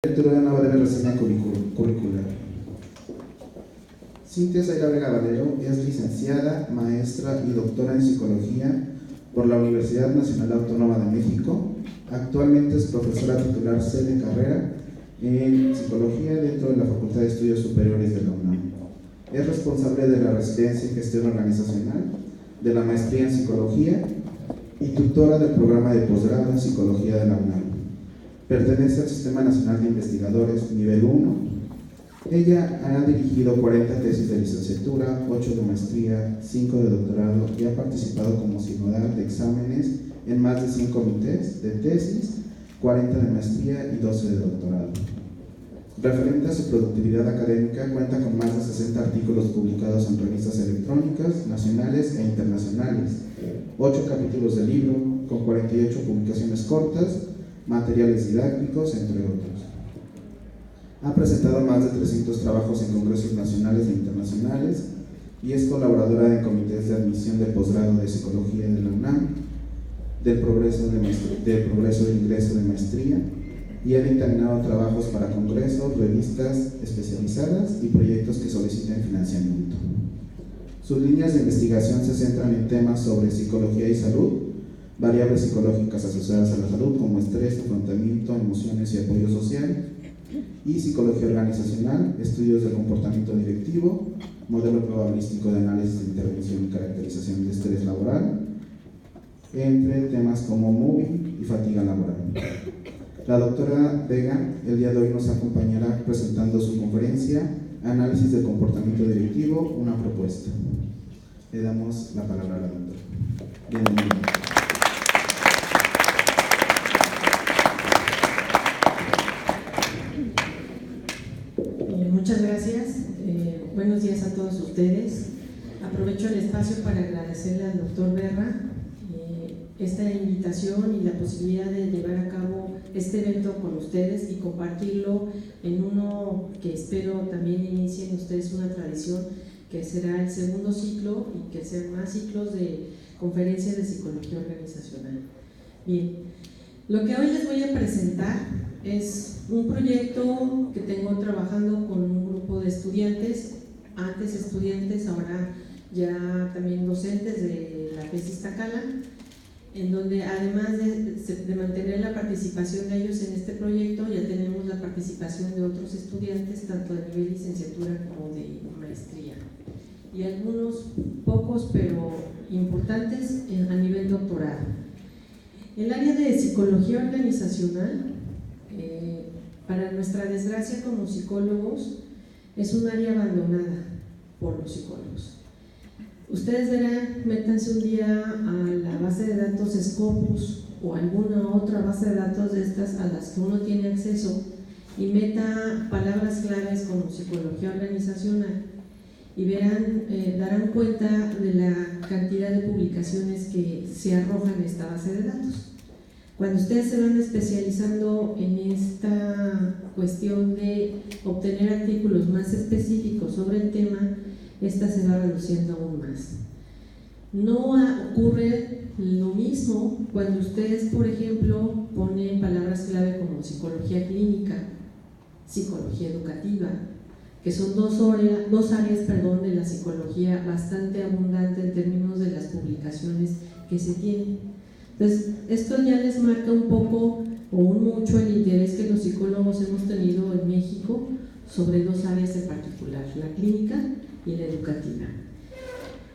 Lectura de una breve reseña curricular. Cintia Zaira Vega Valero es licenciada, maestra y doctora en Psicología por la Universidad Nacional Autónoma de México. Actualmente es profesora titular C de carrera en Psicología dentro de la Facultad de Estudios Superiores de la UNAM. Es responsable de la residencia en Gestión Organizacional, de la maestría en Psicología y tutora del programa de posgrado en Psicología de la UNAM. Pertenece al Sistema Nacional de Investigadores Nivel 1. Ella ha dirigido 40 tesis de licenciatura, 8 de maestría, 5 de doctorado y ha participado como sinodal de exámenes en más de 100 comités de tesis, 40 de maestría y 12 de doctorado. Referente a su productividad académica, cuenta con más de 60 artículos publicados en revistas electrónicas, nacionales e internacionales, 8 capítulos de libro, con 48 publicaciones cortas, materiales didácticos, entre otros. Ha presentado más de 300 trabajos en congresos nacionales e internacionales y es colaboradora de comités de admisión de posgrado de Psicología de la UNAM, del progreso de ingreso de maestría, y ha dictaminado trabajos para congresos, revistas especializadas y proyectos que soliciten financiamiento. Sus líneas de investigación se centran en temas sobre psicología y salud, variables psicológicas asociadas a la salud como estrés, afrontamiento, emociones y apoyo social, y psicología organizacional, estudios del comportamiento directivo, modelo probabilístico de análisis de intervención y caracterización de estrés laboral, entre temas como moving y fatiga laboral. La doctora Vega el día de hoy nos acompañará presentando su conferencia Análisis del comportamiento directivo, una propuesta. Le damos la palabra a la doctora. Bienvenida. Muchas gracias. Buenos días a todos ustedes. Aprovecho el espacio para agradecerle al doctor Berra esta invitación y la posibilidad de llevar a cabo este evento con ustedes y compartirlo en uno que espero también inicien ustedes una tradición, que será el segundo ciclo y que sean más ciclos de conferencias de psicología organizacional. Bien, lo que hoy les voy a presentar es un proyecto que tengo trabajando con un grupo de estudiantes, antes estudiantes, ahora ya también docentes de la tesis Tacala, en donde además de mantener la participación de ellos en este proyecto, ya tenemos la participación de otros estudiantes, tanto de nivel licenciatura como de maestría, y algunos pocos pero importantes a nivel doctorado. El área de psicología organizacional, para nuestra desgracia como psicólogos, es un área abandonada por los psicólogos. Ustedes verán, métanse un día a la base de datos Scopus o alguna otra base de datos de estas a las que uno tiene acceso y meta palabras claves como psicología organizacional y verán, darán cuenta de la cantidad de publicaciones que se arrojan en esta base de datos. Cuando ustedes se van especializando en esta cuestión de obtener artículos más específicos sobre el tema, esta se va reduciendo aún más. No ocurre lo mismo cuando ustedes, por ejemplo, ponen palabras clave como psicología clínica, psicología educativa, que son dos áreas de la psicología bastante abundante en términos de las publicaciones que se tienen. Entonces, esto ya les marca un poco o un mucho el interés que los psicólogos hemos tenido en México sobre dos áreas en particular, la clínica y la educativa.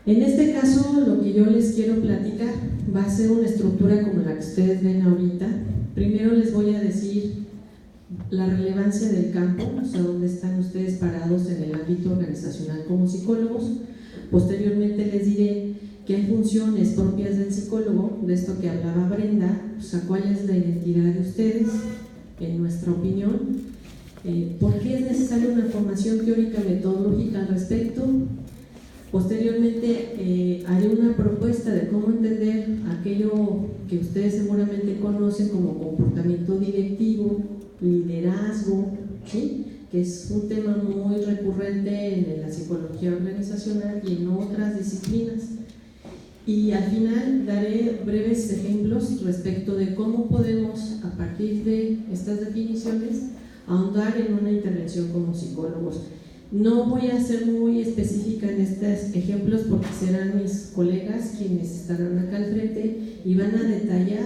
En este caso, lo que yo les quiero platicar va a ser una estructura como la que ustedes ven ahorita. Primero les voy a decir la relevancia del campo, o sea, dónde están ustedes parados en el ámbito organizacional como psicólogos. Posteriormente les diré que hay funciones propias del psicólogo, de esto que hablaba Brenda, o sea, cuál es la identidad de ustedes, en nuestra opinión. ¿Por qué es necesaria una formación teórica metodológica al respecto? Posteriormente haré una propuesta de cómo entender aquello que ustedes seguramente conocen como comportamiento directivo, liderazgo, ¿sí?, que es un tema muy recurrente en la psicología organizacional y en otras disciplinas. Y al final daré breves ejemplos respecto de cómo podemos, a partir de estas definiciones, ahondar en una intervención como psicólogos. No voy a ser muy específica en estos ejemplos porque serán mis colegas quienes estarán acá al frente y van a detallar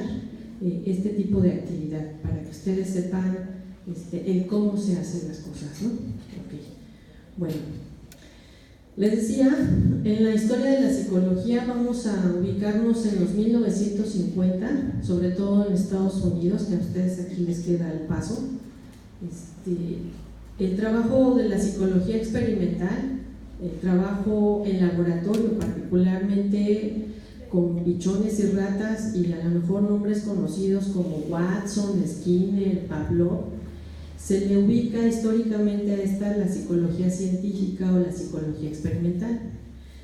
este tipo de actividad para que ustedes sepan el cómo se hacen las cosas, ¿no? Okay. Bueno, les decía, en la historia de la psicología vamos a ubicarnos en los 1950, sobre todo en Estados Unidos, que a ustedes aquí les queda el paso. El trabajo de la psicología experimental, el trabajo en laboratorio, particularmente con bichones y ratas, y a lo mejor nombres conocidos como Watson, Skinner, Pavlov, se le ubica históricamente a esta la psicología científica o la psicología experimental.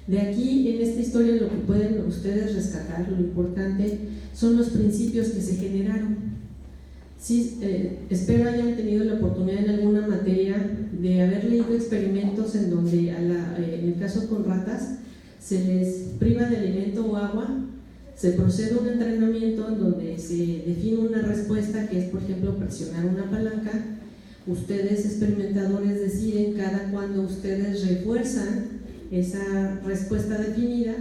De aquí, en esta historia, lo que pueden ustedes rescatar, lo importante, son los principios que se generaron. Sí, espero hayan tenido la oportunidad en alguna materia de haber leído experimentos en donde, en el caso con ratas, se les priva de alimento o agua, se procede a un entrenamiento en donde se define una respuesta que es, por ejemplo, presionar una palanca. Ustedes, experimentadores, deciden cada cuando ustedes refuerzan esa respuesta definida.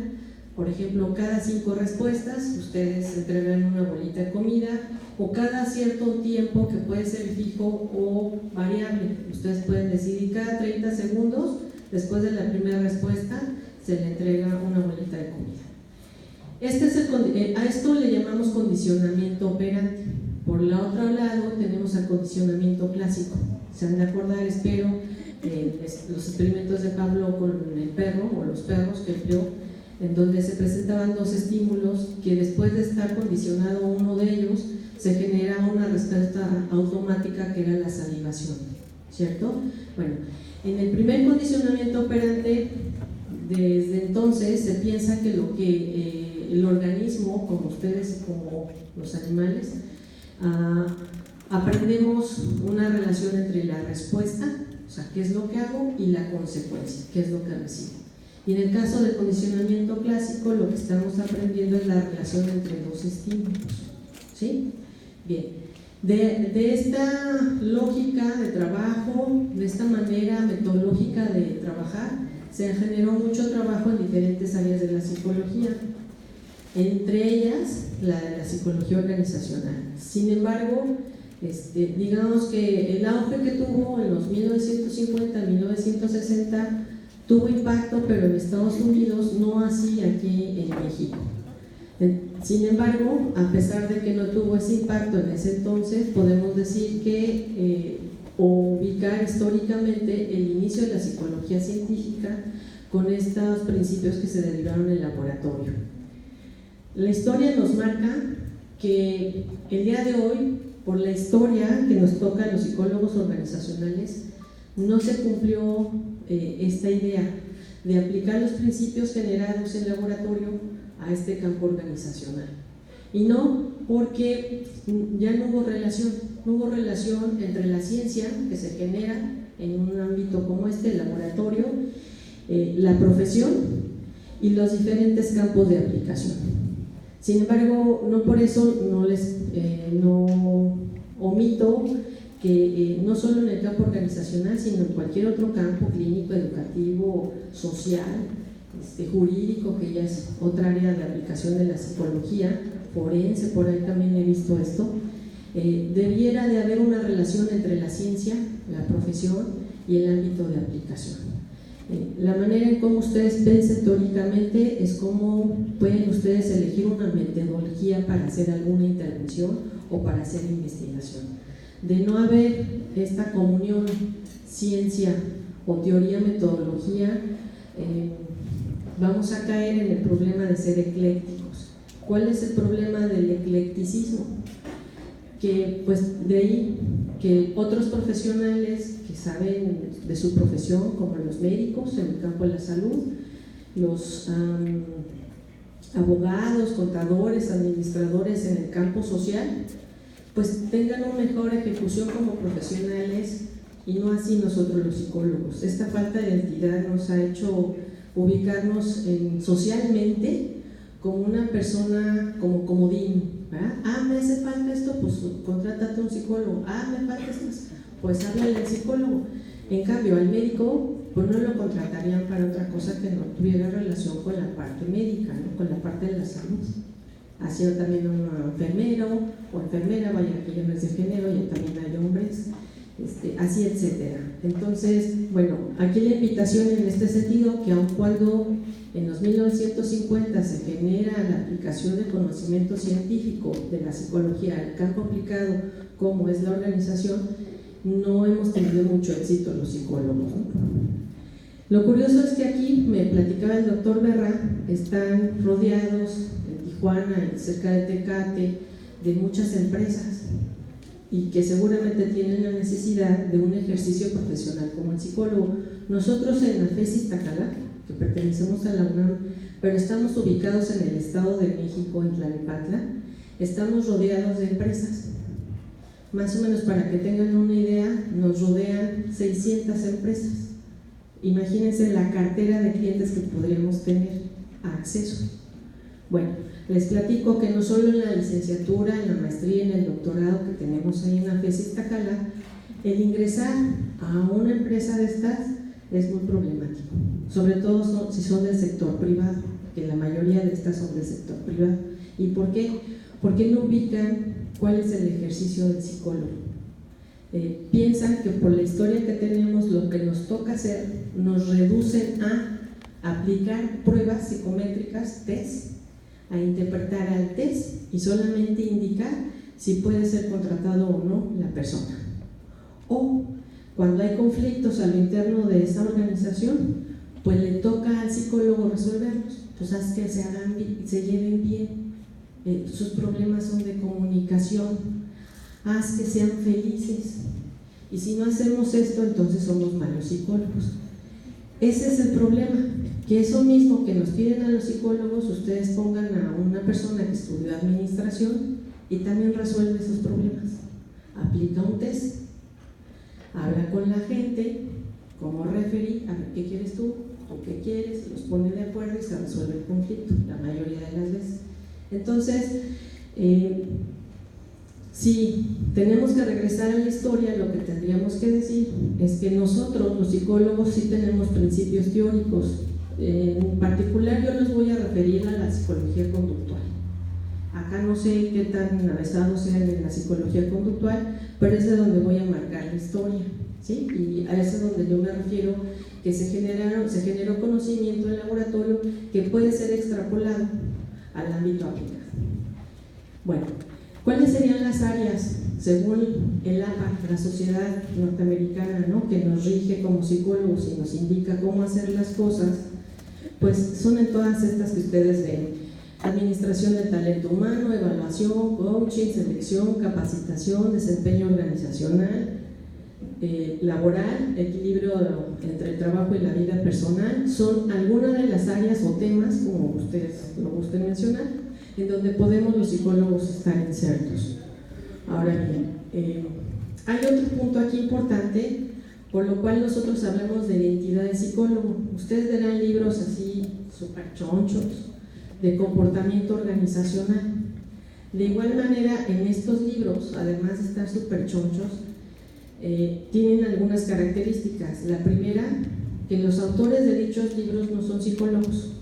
Por ejemplo, cada 5 respuestas ustedes entregan una bolita de comida, o cada cierto tiempo que puede ser fijo o variable. Ustedes pueden decidir cada 30 segundos, después de la primera respuesta, se le entrega una bolita de comida. A esto le llamamos condicionamiento operante. Por el otro lado tenemos el condicionamiento clásico. Se han de acordar, espero, los experimentos de Pablo con el perro o los perros que empleó, en donde se presentaban 2 estímulos que después de estar condicionado uno de ellos, se genera una respuesta automática que era la salivación, ¿cierto? Bueno, en el primer condicionamiento operante, desde entonces se piensa que lo que el organismo, como ustedes, como los animales, aprendemos una relación entre la respuesta, o sea, qué es lo que hago, y la consecuencia, qué es lo que recibo. Y en el caso del condicionamiento clásico, lo que estamos aprendiendo es la relación entre 2 estímulos, ¿sí? Bien, de esta lógica de trabajo, de esta manera metodológica de trabajar, se generó mucho trabajo en diferentes áreas de la psicología, entre ellas la de la psicología organizacional. Sin embargo, digamos que el auge que tuvo en los 1950, 1960, tuvo impacto, pero en Estados Unidos, no así aquí en México. Sin embargo, a pesar de que no tuvo ese impacto en ese entonces, podemos decir que o ubicar históricamente el inicio de la psicología científica con estos principios que se derivaron en el laboratorio. La historia nos marca que el día de hoy, por la historia que nos toca a los psicólogos organizacionales, no se cumplió esta idea de aplicar los principios generados en laboratorio a este campo organizacional. Y no porque ya no hubo relación entre la ciencia que se genera en un ámbito como el laboratorio, la profesión y los diferentes campos de aplicación. Sin embargo, no por eso no omito que no solo en el campo organizacional, sino en cualquier otro campo clínico, educativo, social, jurídico, que ya es otra área de aplicación de la psicología, forense, por ahí también he visto esto, debiera de haber una relación entre la ciencia, la profesión y el ámbito de aplicación. La manera en cómo ustedes piensen teóricamente es cómo pueden ustedes elegir una metodología para hacer alguna intervención o para hacer investigación. De no haber esta comunión ciencia o teoría, metodología, vamos a caer en el problema de ser eclécticos. ¿Cuál es el problema del eclecticismo? Que pues de ahí que otros profesionales que saben de su profesión, como los médicos en el campo de la salud, los abogados, contadores, administradores en el campo social, pues tengan una mejor ejecución como profesionales y no así nosotros los psicólogos. Esta falta de identidad nos ha hecho ubicarnos socialmente como una persona, como comodín, ¿verdad? Me hace falta esto, pues contrátate a un psicólogo. Me falta esto, pues háblale al psicólogo. En cambio, al médico, pues no lo contratarían para otra cosa que no tuviera relación con la parte médica, ¿no? Con la parte de la salud. Así también un enfermero o enfermera, vaya que ya no es de género, ya también hay hombres, así etcétera. Entonces, bueno, aquí la invitación en este sentido, que aun cuando en los 1950 se genera la aplicación de conocimiento científico de la psicología al campo aplicado como es la organización, no hemos tenido mucho éxito los psicólogos, ¿no? Lo curioso es que aquí, me platicaba el doctor Berra, están rodeados en Tijuana y cerca de Tecate de muchas empresas y que seguramente tienen la necesidad de un ejercicio profesional como el psicólogo. Nosotros en la FES Iztacala, que pertenecemos a la UNAM, pero estamos ubicados en el Estado de México, en Tlalnepantla, estamos rodeados de empresas. Más o menos para que tengan una idea, nos rodean 600 empresas. Imagínense la cartera de clientes que podríamos tener acceso. Bueno, les platico que no solo en la licenciatura, en la maestría, en el doctorado que tenemos ahí en la FES Iztacala, el ingresar a una empresa de estas es muy problemático, sobre todo si son del sector privado, que la mayoría de estas son del sector privado. ¿Y por qué? Porque no ubican cuál es el ejercicio del psicólogo. Piensan que por la historia que tenemos, lo que nos toca hacer nos reducen a aplicar pruebas psicométricas, test, a interpretar al test y solamente indicar si puede ser contratado o no la persona. O cuando hay conflictos a lo interno de esa organización, pues le toca al psicólogo resolverlos. Pues haz que se lleven bien, sus problemas son de comunicación, haz que sean felices. Y si no hacemos esto, entonces somos malos psicólogos. Ese es el problema, que eso mismo que nos piden a los psicólogos, ustedes pongan a una persona que estudió administración y también resuelve esos problemas. Aplica un test, habla con la gente como referee, a ver qué quieres tú o qué quieres, los pone de acuerdo y se resuelve el conflicto la mayoría de las veces. Entonces, si tenemos que regresar a la historia, lo que tendríamos que decir es que nosotros, los psicólogos, sí tenemos principios teóricos. En particular, yo les voy a referir a la psicología conductual. Acá no sé qué tan avesados sean en la psicología conductual, pero es de donde voy a marcar la historia, ¿sí? Y a eso es donde yo me refiero, que se generó conocimiento en laboratorio que puede ser extrapolado al ámbito aplicado. Bueno, ¿cuáles serían las áreas, según el APA, la sociedad norteamericana, ¿no?, que nos rige como psicólogos y nos indica cómo hacer las cosas? Pues son en todas estas que ustedes ven: administración del talento humano, evaluación, coaching, selección, capacitación, desempeño organizacional, laboral, equilibrio entre el trabajo y la vida personal. Son algunas de las áreas o temas, como ustedes lo gusten mencionar, en donde podemos los psicólogos estar insertos. Ahora bien, hay otro punto aquí importante, por lo cual nosotros hablamos de identidad de psicólogo. Ustedes verán libros así súper chonchos de comportamiento organizacional. De igual manera, en estos libros, además de estar súper chonchos, tienen algunas características. La primera, que los autores de dichos libros no son psicólogos.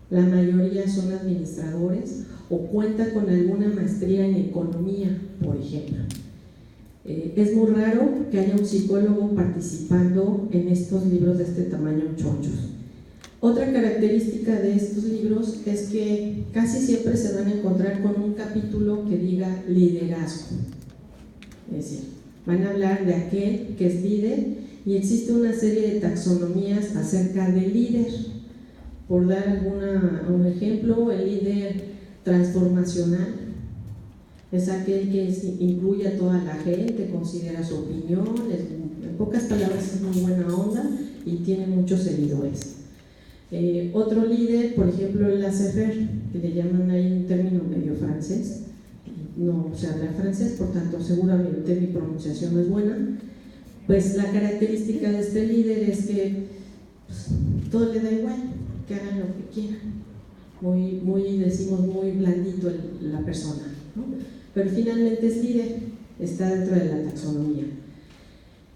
La mayoría son administradores o cuentan con alguna maestría en economía, por ejemplo. Es muy raro que haya un psicólogo participando en estos libros de este tamaño chonchos. Otra característica de estos libros es que casi siempre se van a encontrar con un capítulo que diga liderazgo. Es decir, van a hablar de aquel que es líder y existe una serie de taxonomías acerca del líder. Por dar un ejemplo, el líder transformacional es aquel que incluye a toda la gente, considera su opinión, en pocas palabras es muy buena onda y tiene muchos seguidores. Otro líder, por ejemplo, el laissez-faire, que le llaman ahí un término medio francés, no se habla francés, por tanto seguramente mi pronunciación no es buena. Pues la característica de este líder es que pues, todo le da igual, que hagan lo que quieran, decimos muy blandito la persona, ¿no? Pero finalmente es líder, está dentro de la taxonomía.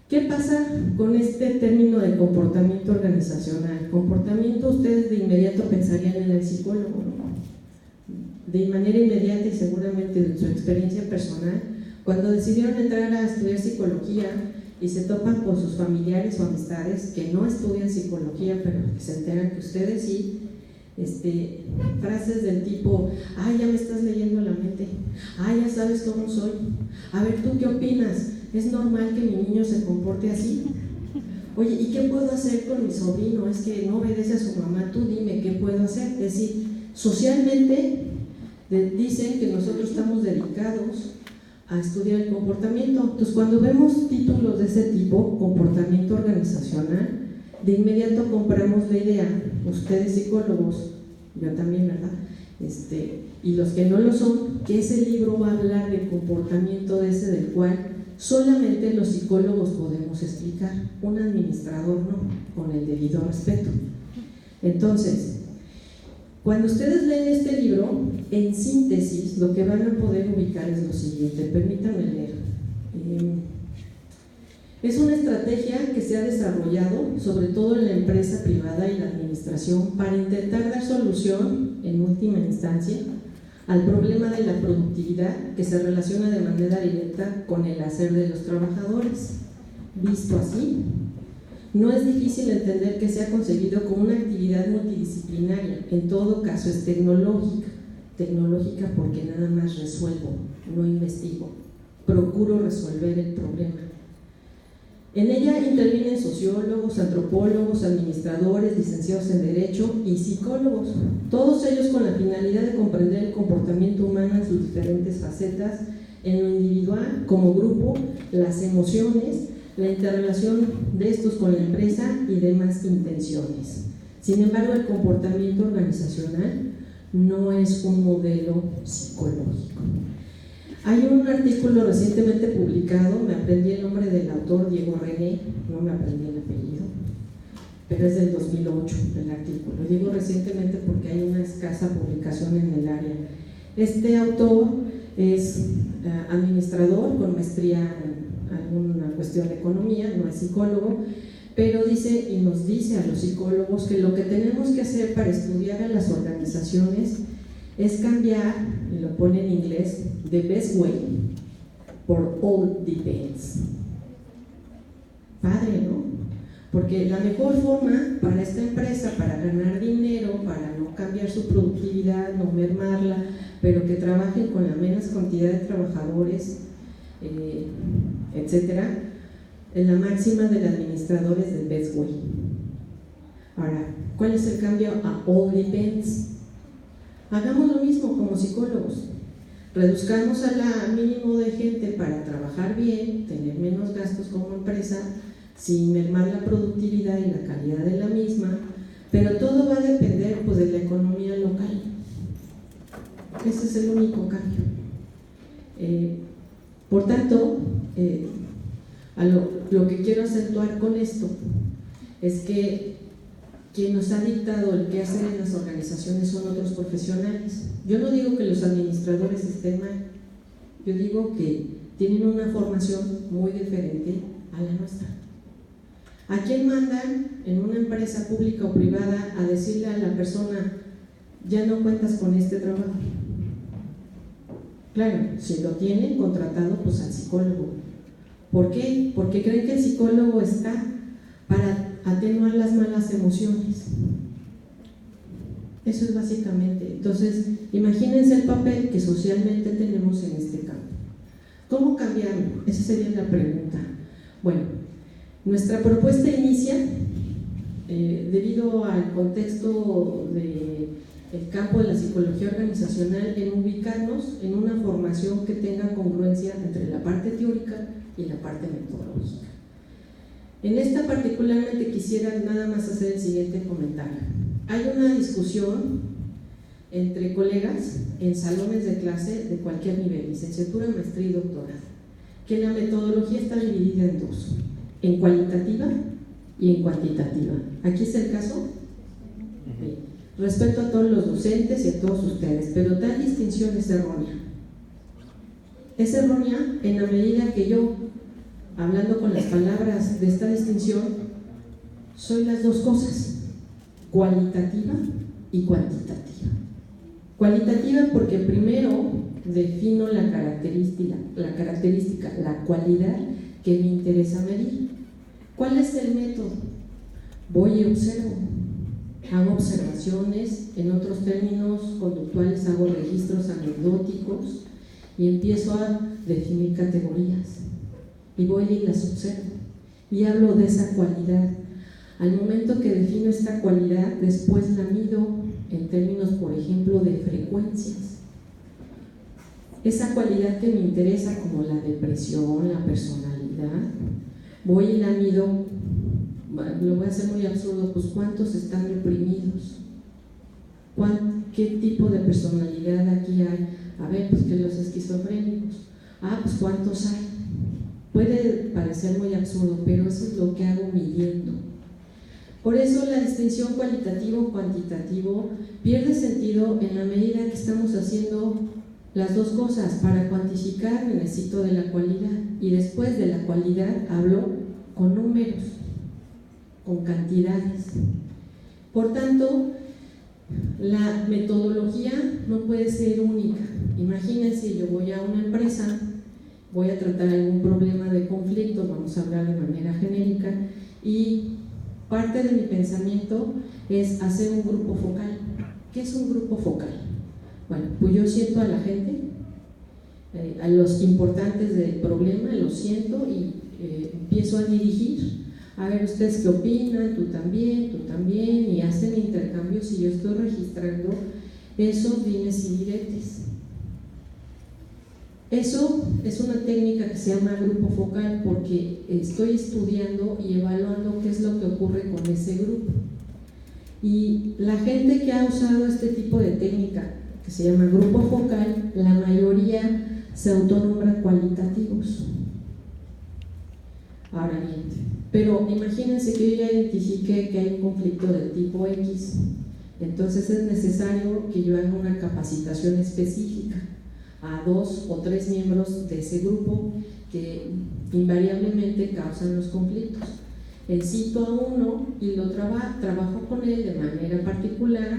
¿Qué pasa con este término de comportamiento organizacional? Comportamiento, ustedes de inmediato pensarían en el psicólogo, ¿no? De manera inmediata y seguramente de su experiencia personal, cuando decidieron entrar a estudiar psicología y se topan con sus familiares o amistades que no estudian psicología, pero que se enteran que ustedes sí, frases del tipo: ay, ya me estás leyendo la mente, ay, ya sabes cómo soy, a ver, ¿tú qué opinas? ¿Es normal que mi niño se comporte así? Oye, ¿y qué puedo hacer con mi sobrino? Es que no obedece a su mamá, tú dime, ¿qué puedo hacer? Es decir, socialmente dicen que nosotros estamos dedicados a estudiar el comportamiento. Entonces, cuando vemos títulos de ese tipo, comportamiento organizacional, de inmediato compramos la idea, ustedes psicólogos, yo también, ¿verdad? Y los que no lo son, que ese libro va a hablar del comportamiento ese del cual solamente los psicólogos podemos explicar, un administrador no, con el debido respeto. Entonces, cuando ustedes leen este libro, en síntesis, lo que van a poder ubicar es lo siguiente, permítanme leer. Es una estrategia que se ha desarrollado, sobre todo en la empresa privada y la administración, para intentar dar solución, en última instancia, al problema de la productividad que se relaciona de manera directa con el hacer de los trabajadores. Visto así, no es difícil entender que se ha conseguido con una actividad multidisciplinaria, en todo caso es tecnológica porque nada más resuelvo, no investigo, procuro resolver el problema. En ella intervienen sociólogos, antropólogos, administradores, licenciados en Derecho y psicólogos, todos ellos con la finalidad de comprender el comportamiento humano en sus diferentes facetas, en lo individual, como grupo, las emociones, la interrelación de estos con la empresa y demás intenciones. Sin embargo, el comportamiento organizacional no es un modelo psicológico. Hay un artículo recientemente publicado, me aprendí el nombre del autor, Diego René, no me aprendí el apellido, pero es del 2008 el artículo. Digo recientemente porque hay una escasa publicación en el área. Este autor es administrador con maestría en alguna cuestión de economía, no es psicólogo, pero dice y nos dice a los psicólogos que lo que tenemos que hacer para estudiar a las organizaciones es cambiar, y lo pone en inglés, the best way por all depends. Padre, ¿no? Porque la mejor forma para esta empresa, para ganar dinero, para no cambiar su productividad, no mermarla, pero que trabajen con la menos cantidad de trabajadores, etcétera, en la máxima del administrador es the best way. Ahora, ¿cuál es el cambio a all depends? Hagamos lo mismo como psicólogos, reduzcamos al mínimo de gente para trabajar bien, tener menos gastos como empresa, sin mermar la productividad y la calidad de la misma, pero todo va a depender pues, de la economía local. Ese es el único cambio. Por tanto, lo que quiero acentuar con esto es que quien nos ha dictado el qué hacer en las organizaciones son otros profesionales. Yo no digo que los administradores estén mal, yo digo que tienen una formación muy diferente a la nuestra. ¿A quién mandan en una empresa pública o privada a decirle a la persona, ya no cuentas con este trabajo? Claro, si lo tienen contratado, pues al psicólogo. ¿Por qué? Porque creen que el psicólogo está para atenuar las malas emociones. Eso es básicamente. Entonces, imagínense el papel que socialmente tenemos en este campo. ¿Cómo cambiarlo? Esa sería la pregunta. Bueno, nuestra propuesta inicia, debido al contexto del campo de la psicología organizacional, en ubicarnos en una formación que tenga congruencia entre la parte teórica y la parte metodológica. En esta particularmente quisiera nada más hacer el siguiente comentario. Hay una discusión entre colegas en salones de clase de cualquier nivel, licenciatura, maestría y doctorado, que la metodología está dividida en dos, en cualitativa y en cuantitativa. ¿Aquí es el caso? Sí. Respeto a todos los docentes y a todos ustedes, pero tal distinción es errónea. Es errónea en la medida que yo hablando con las palabras de esta distinción, soy las dos cosas, cualitativa y cuantitativa. Cualitativa porque primero defino la característica, la cualidad que me interesa medir. ¿Cuál es el método? Voy y observo, hago observaciones, en otros términos conductuales hago registros anecdóticos y empiezo a definir categorías y voy y las observo y hablo de esa cualidad. Al momento que defino esta cualidad, después la mido en términos, por ejemplo, de frecuencias. Esa cualidad que me interesa, como la depresión, la personalidad, voy y la mido. Lo voy a hacer muy absurdo, pues ¿cuántos están deprimidos? ¿Qué tipo de personalidad aquí hay? A ver, pues que los esquizofrénicos. Pues ¿cuántos hay? Puede parecer muy absurdo, pero eso es lo que hago midiendo. Por eso la distinción cualitativo-cuantitativo pierde sentido en la medida que estamos haciendo las dos cosas. Para cuantificar necesito de la cualidad y después de la cualidad hablo con números, con cantidades. Por tanto, la metodología no puede ser única. Imagínense, yo voy a una empresa, voy a tratar algún problema de conflicto, vamos a hablar de manera genérica, y parte de mi pensamiento es hacer un grupo focal. ¿Qué es un grupo focal? Bueno, pues yo siento a la gente, a los importantes del problema, los siento y empiezo a dirigir. A ver, ¿ustedes qué opinan? Tú también, y hacen intercambios y yo estoy registrando esos dimes y diretes. Eso es una técnica que se llama grupo focal porque estoy estudiando y evaluando qué es lo que ocurre con ese grupo. Y la gente que ha usado este tipo de técnica, que se llama grupo focal, la mayoría se autonombra cualitativos. Ahora bien, pero imagínense que yo ya identifiqué que hay un conflicto del tipo X, entonces es necesario que yo haga una capacitación específica a 2 o 3 miembros de ese grupo que invariablemente causan los conflictos. Cito a uno y lo trabajo con él de manera particular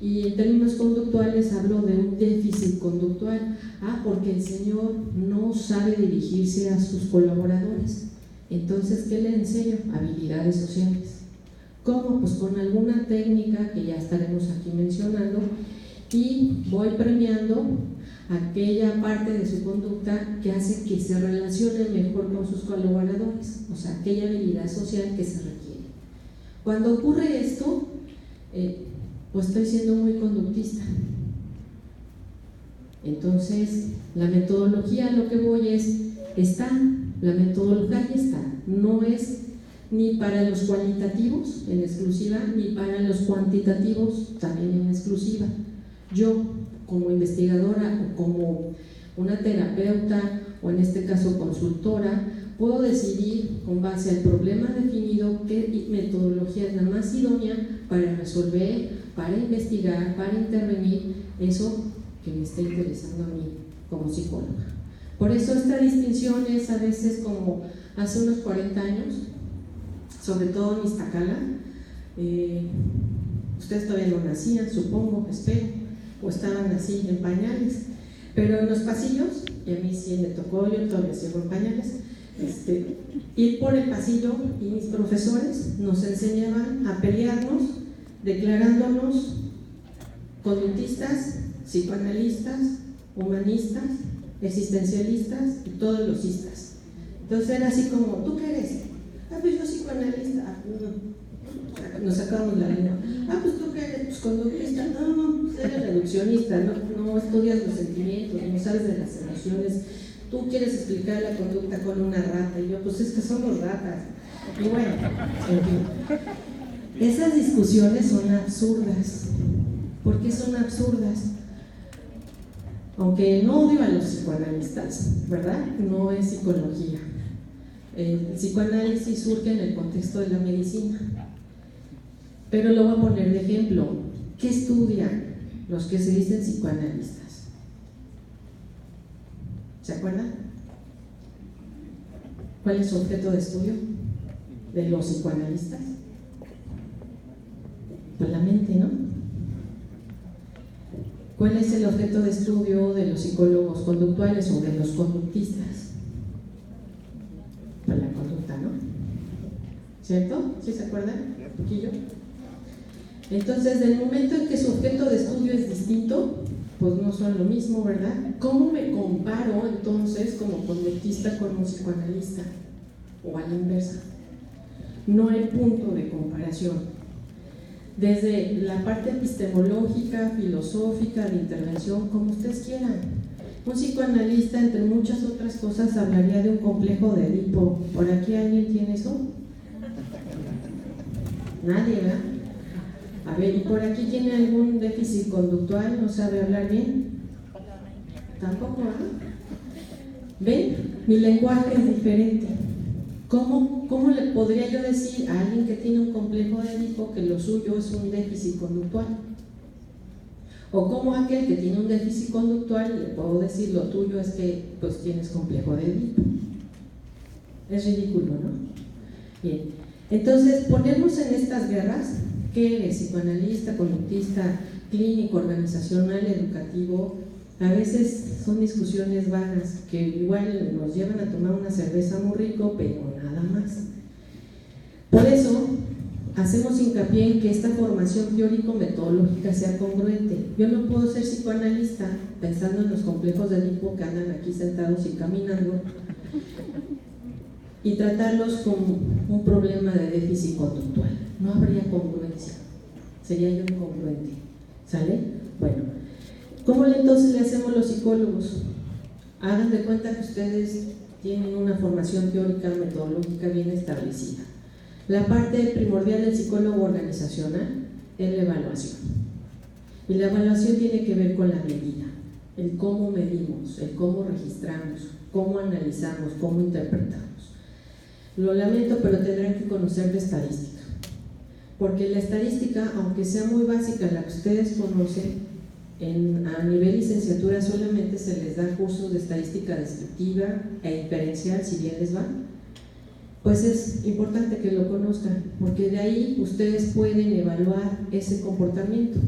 y en términos conductuales hablo de un déficit conductual. Porque el señor no sabe dirigirse a sus colaboradores. Entonces, ¿qué le enseño? Habilidades sociales. ¿Cómo? Pues con alguna técnica que ya estaremos aquí mencionando y voy premiando aquella parte de su conducta que hace que se relacione mejor con sus colaboradores, o sea, aquella habilidad social que se requiere. Cuando ocurre esto, pues estoy siendo muy conductista. Entonces, la metodología, lo que voy la metodología está, no es ni para los cualitativos en exclusiva, ni para los cuantitativos también en exclusiva. Yo, como investigadora o como una terapeuta o en este caso consultora, puedo decidir con base al problema definido qué metodología es la más idónea para resolver, para investigar, para intervenir eso que me está interesando a mí como psicóloga. Por eso esta distinción es a veces como hace unos 40 años, sobre todo en Iztacala, ustedes todavía no nacían, supongo, espero, o estaban así en pañales, pero en los pasillos, y a mí sí me tocó, yo todavía sigo en pañales, ir por el pasillo y mis profesores nos enseñaban a pelearnos declarándonos conductistas, psicoanalistas, humanistas, existencialistas y todos los istas. Entonces era así como, ¿tú qué eres? Pues yo psicoanalista. Nos sacamos la lengua. Pues tú qué eres, pues conductista. No, eres reduccionista, no estudias los sentimientos, no sabes de las emociones. Tú quieres explicar la conducta con una rata. Y yo, pues es que somos ratas. Y bueno, en fin. Esas discusiones son absurdas. ¿Por qué son absurdas? Aunque no odio a los psicoanalistas, ¿verdad? No es psicología. El psicoanálisis surge en el contexto de la medicina. Pero lo voy a poner de ejemplo. ¿Qué estudian los que se dicen psicoanalistas? ¿Se acuerdan? ¿Cuál es su objeto de estudio de los psicoanalistas? Pues la mente, ¿no? ¿Cuál es el objeto de estudio de los psicólogos conductuales o de los conductistas? Pues la conducta, ¿no? ¿Cierto? ¿Sí se acuerdan? Un poquillo. Entonces, del momento en que su objeto de estudio es distinto, pues no son lo mismo, ¿verdad? ¿Cómo me comparo entonces como conductista con un psicoanalista? O a la inversa. No hay punto de comparación. Desde la parte epistemológica, filosófica, de intervención, como ustedes quieran. Un psicoanalista, entre muchas otras cosas, hablaría de un complejo de Edipo. ¿Por aquí alguien tiene eso? Nadie, ¿verdad? A ver, ¿y por aquí tiene algún déficit conductual? ¿No sabe hablar bien? Tampoco, ¿ah? ¿Ven? Mi lenguaje es diferente. ¿Cómo le podría yo decir a alguien que tiene un complejo de Edipo que lo suyo es un déficit conductual? O como aquel que tiene un déficit conductual le puedo decir lo tuyo es que pues tienes complejo de Edipo. Es ridículo, ¿no? Bien, entonces ponemos en estas guerras ¿qué eres? Psicoanalista, conductista, clínico, organizacional, educativo. A veces son discusiones vagas que igual nos llevan a tomar una cerveza muy rico, pero nada más. Por eso hacemos hincapié en que esta formación teórico-metodológica sea congruente. Yo no puedo ser psicoanalista pensando en los complejos de Edipo que andan aquí sentados y caminando y tratarlos como un problema de déficit conductual. No habría congruencia, sería yo incongruente. ¿Sale? Bueno, ¿cómo entonces le hacemos los psicólogos? Hagan de cuenta que ustedes tienen una formación teórica metodológica bien establecida. La parte primordial del psicólogo organizacional es la evaluación. Y la evaluación tiene que ver con la medida, el cómo medimos, el cómo registramos, cómo analizamos, cómo interpretamos. Lo lamento, pero tendrán que conocer de estadística, porque la estadística, aunque sea muy básica la que ustedes conocen, a nivel licenciatura solamente se les da cursos de estadística descriptiva e inferencial, si bien les va, pues es importante que lo conozcan, porque de ahí ustedes pueden evaluar ese comportamiento.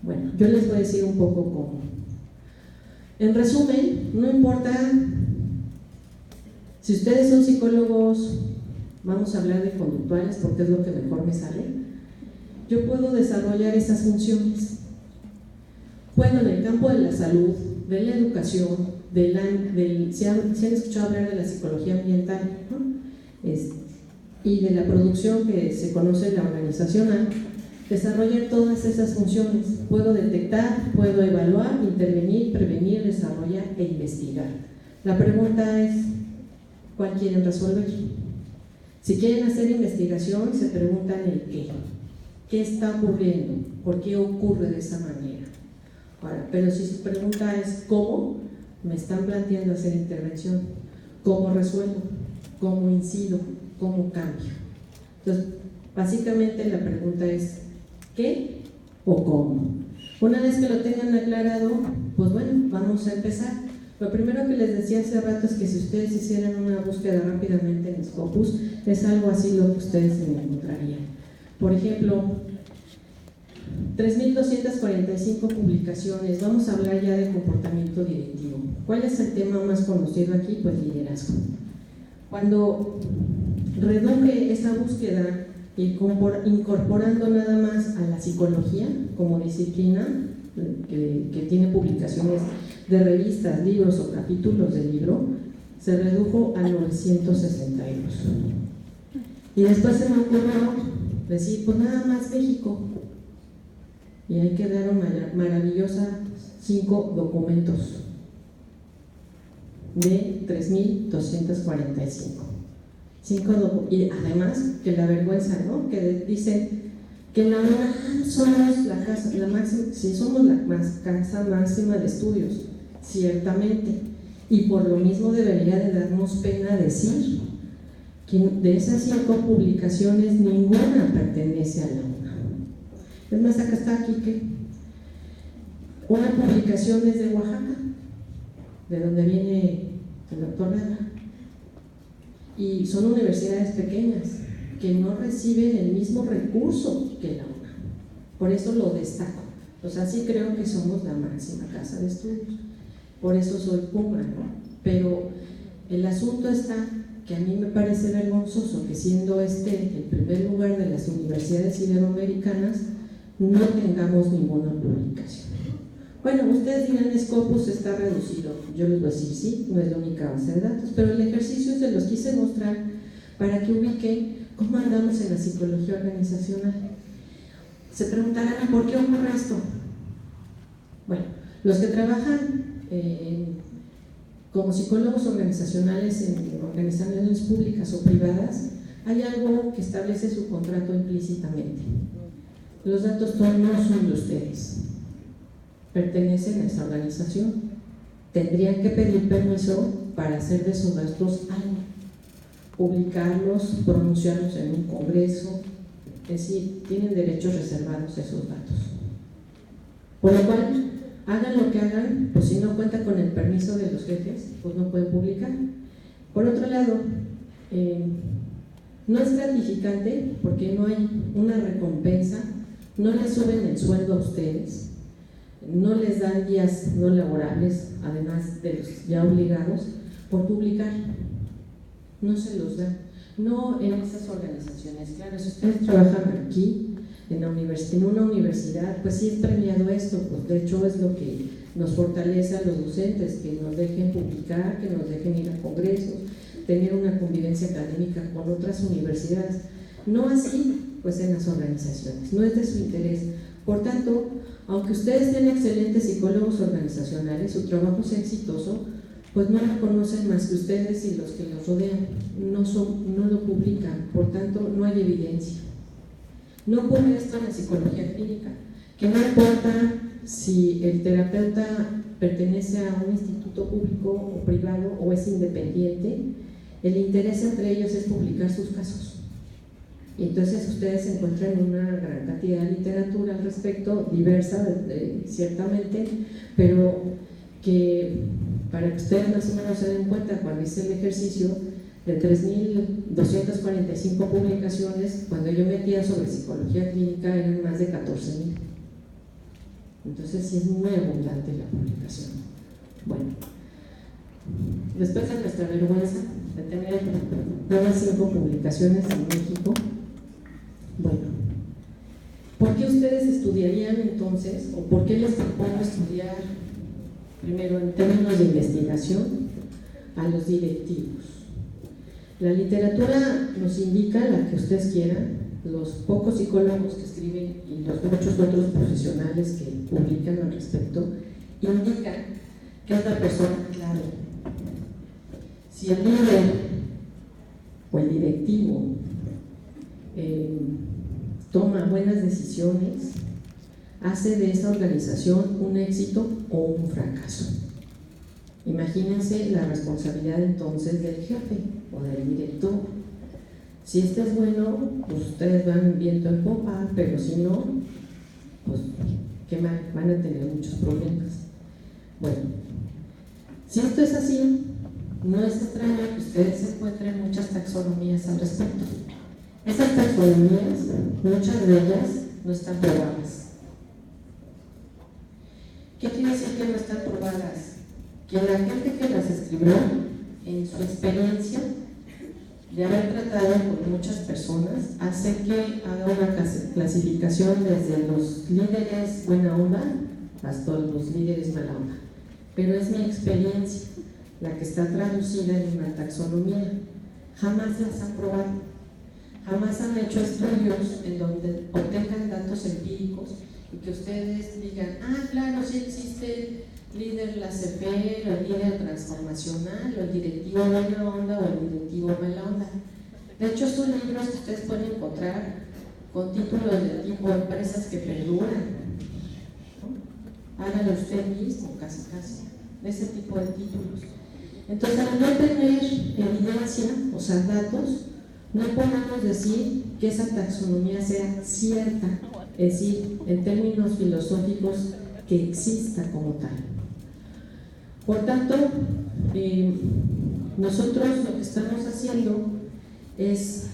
Bueno, yo les voy a decir un poco cómo. En resumen, no importa si ustedes son psicólogos, vamos a hablar de conductuales porque es lo que mejor me sale, yo puedo desarrollar esas funciones. Puedo en el campo de la salud, de la educación, si han escuchado hablar de la psicología ambiental, ¿no? Y de la producción que se conoce la organizacional, desarrollar todas esas funciones. Puedo detectar, puedo evaluar, intervenir, prevenir, desarrollar e investigar. La pregunta es, ¿cuál quieren resolver? Si quieren hacer investigación, se preguntan el qué. ¿Qué está ocurriendo? ¿Por qué ocurre de esa manera? Ahora, pero si su pregunta es ¿cómo? Me están planteando hacer intervención. ¿Cómo resuelvo? ¿Cómo incido? ¿Cómo cambio? Entonces, básicamente la pregunta es ¿qué o cómo? Una vez que lo tengan aclarado, pues bueno, vamos a empezar. Lo primero que les decía hace rato es que si ustedes hicieran una búsqueda rápidamente en Scopus, es algo así lo que ustedes se encontrarían. Por ejemplo, 3.245 publicaciones. Vamos a hablar ya de comportamiento directivo. ¿Cuál es el tema más conocido aquí? Pues liderazgo. Cuando reduje esa búsqueda incorporando nada más a la psicología como disciplina que tiene publicaciones de revistas, libros o capítulos de libro, se redujo a 962. Y después se me ocurrió decir, pues nada más México. Y ahí quedaron maravillosas 5 documentos de 3.245. Y además, que la vergüenza, ¿no? Que dice que la UNAM somos la casa, sí, somos la casa máxima de estudios, ciertamente. Y por lo mismo debería de darnos pena decir que de esas 5 publicaciones ninguna pertenece a la UNAM. Es más, acá está aquí que una publicación es de Oaxaca, de donde viene el doctor Lara. y son universidades pequeñas que no reciben el mismo recurso que la UNAM. Por eso lo destaco. O sea, sí creo que somos la máxima casa de estudios. Por eso soy Puma, ¿no? Pero el asunto está que a mí me parece vergonzoso que siendo este el primer lugar de las universidades iberoamericanas no tengamos ninguna publicación. Bueno, ustedes dirán, Scopus está reducido. Yo les voy a decir, sí, no es la única base de datos, pero el ejercicio se los quise mostrar para que ubiquen cómo andamos en la psicología organizacional. Se preguntarán, ¿por qué ocurre esto? Bueno, los que trabajan como psicólogos organizacionales en organizaciones públicas o privadas, hay algo que establece su contrato implícitamente. Los datos no son de ustedes, pertenecen a esa organización. Tendrían que pedir permiso para hacer de esos datos algo, publicarlos, pronunciarlos en un congreso, es decir, tienen derechos reservados a esos datos. Por lo cual, hagan lo que hagan, pues si no cuentan con el permiso de los jefes, pues no pueden publicar. Por otro lado, no es gratificante porque no hay una recompensa, no les suben el sueldo a ustedes, no les dan días no laborables, además de los ya obligados, por publicar. No se los dan. No en esas organizaciones. Claro, si ustedes trabajan aquí, en una universidad, pues sí es premiado esto, pues de hecho es lo que nos fortalece a los docentes, que nos dejen publicar, que nos dejen ir a congresos, tener una convivencia académica con otras universidades. No así, pues en las organizaciones, no es de su interés. Por tanto, aunque ustedes sean excelentes psicólogos organizacionales, su trabajo sea exitoso, pues no lo conocen más que ustedes y los que los rodean, no lo publican, por tanto no hay evidencia. No ocurre esto en la psicología clínica, que no importa si el terapeuta pertenece a un instituto público o privado o es independiente, el interés entre ellos es publicar sus casos. Y entonces ustedes encuentran una gran cantidad de literatura al respecto, diversa ciertamente, pero que para que ustedes más o menos se den cuenta, cuando hice el ejercicio de 3.245 publicaciones, cuando yo metía sobre psicología clínica eran más de 14.000. Entonces sí es muy abundante la publicación. Bueno, después de nuestra vergüenza de tener nuevas 5 publicaciones en México, bueno, ¿por qué ustedes estudiarían entonces, o por qué les propongo estudiar, primero en términos de investigación, a los directivos? La literatura nos indica, la que ustedes quieran, los pocos psicólogos que escriben y los muchos otros profesionales que publican al respecto, indican que es la persona clave. Si el líder o el directivo toma buenas decisiones, hace de esa organización un éxito o un fracaso. Imagínense la responsabilidad entonces del jefe o del director. Si este es bueno, pues ustedes van viento en popa, pero si no, pues qué mal, van a tener muchos problemas. Bueno, si esto es así, no es extraño que ustedes encuentren muchas taxonomías al respecto. Esas taxonomías, muchas de ellas no están probadas. ¿Qué quiere decir que no están probadas? Que la gente que las escribió, en su experiencia de haber tratado con muchas personas, hace que haga una clasificación desde los líderes buena onda hasta los líderes mala onda. Pero es mi experiencia la que está traducida en una taxonomía. Jamás las han probado, jamás han hecho estudios en donde obtengan datos empíricos y que ustedes digan, claro, sí existe el líder laissez-faire, el líder transformacional, o el directivo buena onda o el directivo mala onda. De hecho, son libros que ustedes pueden encontrar con títulos de tipo empresas que perduran, ¿no? Hágalo usted mismo, casi, de ese tipo de títulos. Entonces, al no tener evidencia, o sea, datos, no podemos decir que esa taxonomía sea cierta, es decir, en términos filosóficos, que exista como tal. Por tanto, nosotros lo que estamos haciendo es,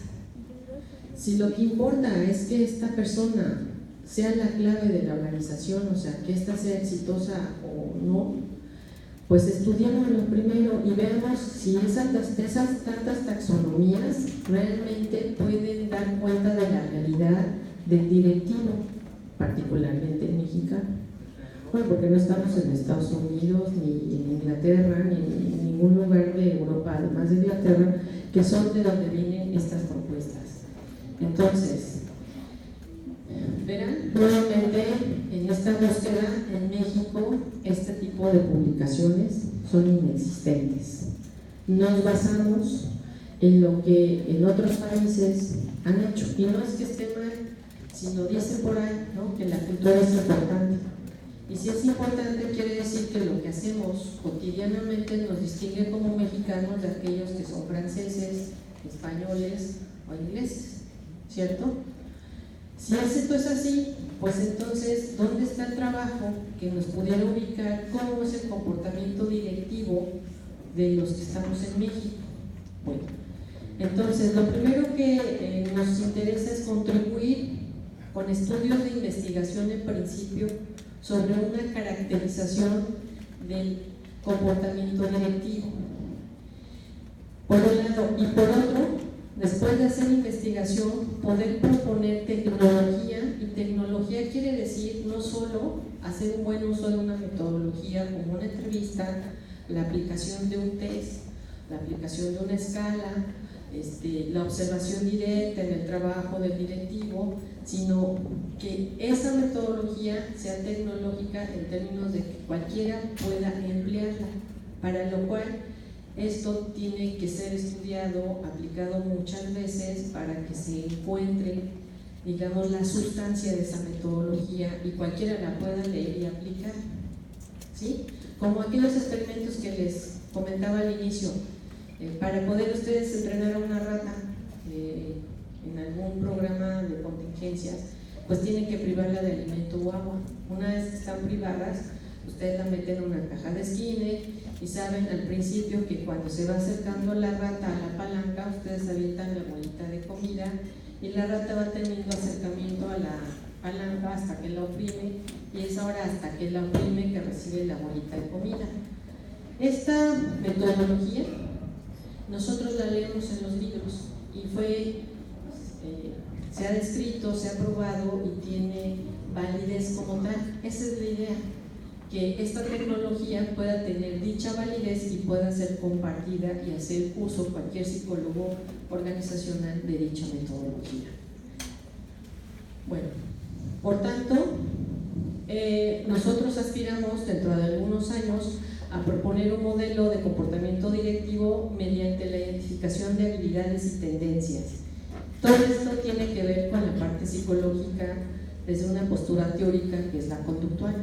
si lo que importa es que esta persona sea la clave de la organización, o sea, que ésta sea exitosa o no, pues estudiémoslo primero y veamos si esas tantas taxonomías realmente pueden dar cuenta de la realidad del directivo, particularmente mexicano. Bueno, porque no estamos en Estados Unidos, ni en Inglaterra, ni en ningún lugar de Europa, además de Inglaterra, que son de donde vienen estas propuestas. Entonces, verán, nuevamente en esta búsqueda en México, este tipo de publicaciones son inexistentes. Nos basamos en lo que en otros países han hecho, y no es que esté mal, sino dicen por ahí, ¿no?, que la cultura es importante. Y si es importante, quiere decir que lo que hacemos cotidianamente nos distingue como mexicanos de aquellos que son franceses, españoles o ingleses, ¿cierto? Si esto es así, pues entonces, ¿dónde está el trabajo que nos pudiera ubicar cómo es el comportamiento directivo de los que estamos en México? Bueno, entonces lo primero que nos interesa es contribuir con estudios de investigación en principio sobre una caracterización del comportamiento directivo, por un lado, y por otro, después de hacer investigación, poder proponer tecnología, y tecnología quiere decir no solo hacer un buen uso de una metodología como una entrevista, la aplicación de un test, la aplicación de una escala, la observación directa en el trabajo del directivo, sino que esa metodología sea tecnológica en términos de que cualquiera pueda emplearla, para lo cual esto tiene que ser estudiado, aplicado muchas veces para que se encuentre, digamos, la sustancia de esa metodología y cualquiera la pueda leer y aplicar, ¿sí? Como aquellos experimentos que les comentaba al inicio. Para poder ustedes entrenar a una rata en algún programa de contingencias, pues tienen que privarla de alimento o agua. Una vez que están privadas, ustedes la meten en una caja de Skinner y saben al principio que cuando se va acercando la rata a la palanca, ustedes avientan la bolita de comida y la rata va teniendo acercamiento a la palanca hasta que la oprime, y es ahora hasta que la oprime que recibe la bolita de comida. Esta metodología nosotros la leemos en los libros y se ha descrito, se ha probado y tiene validez como tal. Esa es la idea, que esta tecnología pueda tener dicha validez y pueda ser compartida y hacer uso cualquier psicólogo organizacional de dicha metodología. Bueno, por tanto, nosotros aspiramos dentro de algunos años a proponer un modelo de comportamiento directivo mediante la identificación de habilidades y tendencias. Todo esto tiene que ver con la parte psicológica desde una postura teórica que es la conductual.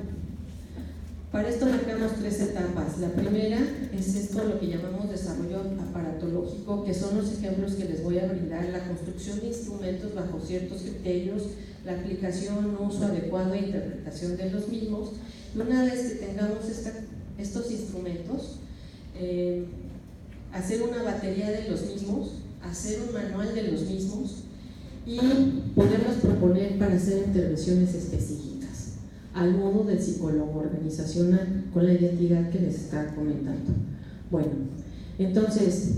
Para esto marcamos 3 etapas. La primera es esto, lo que llamamos desarrollo aparatológico, que son los ejemplos que les voy a brindar: la construcción de instrumentos bajo ciertos criterios, la aplicación, uso adecuado e interpretación de los mismos. Y una vez que tengamos estos instrumentos, hacer una batería de los mismos, hacer un manual de los mismos y poderlos proponer para hacer intervenciones específicas al modo del psicólogo organizacional con la identidad que les está comentando. Bueno, entonces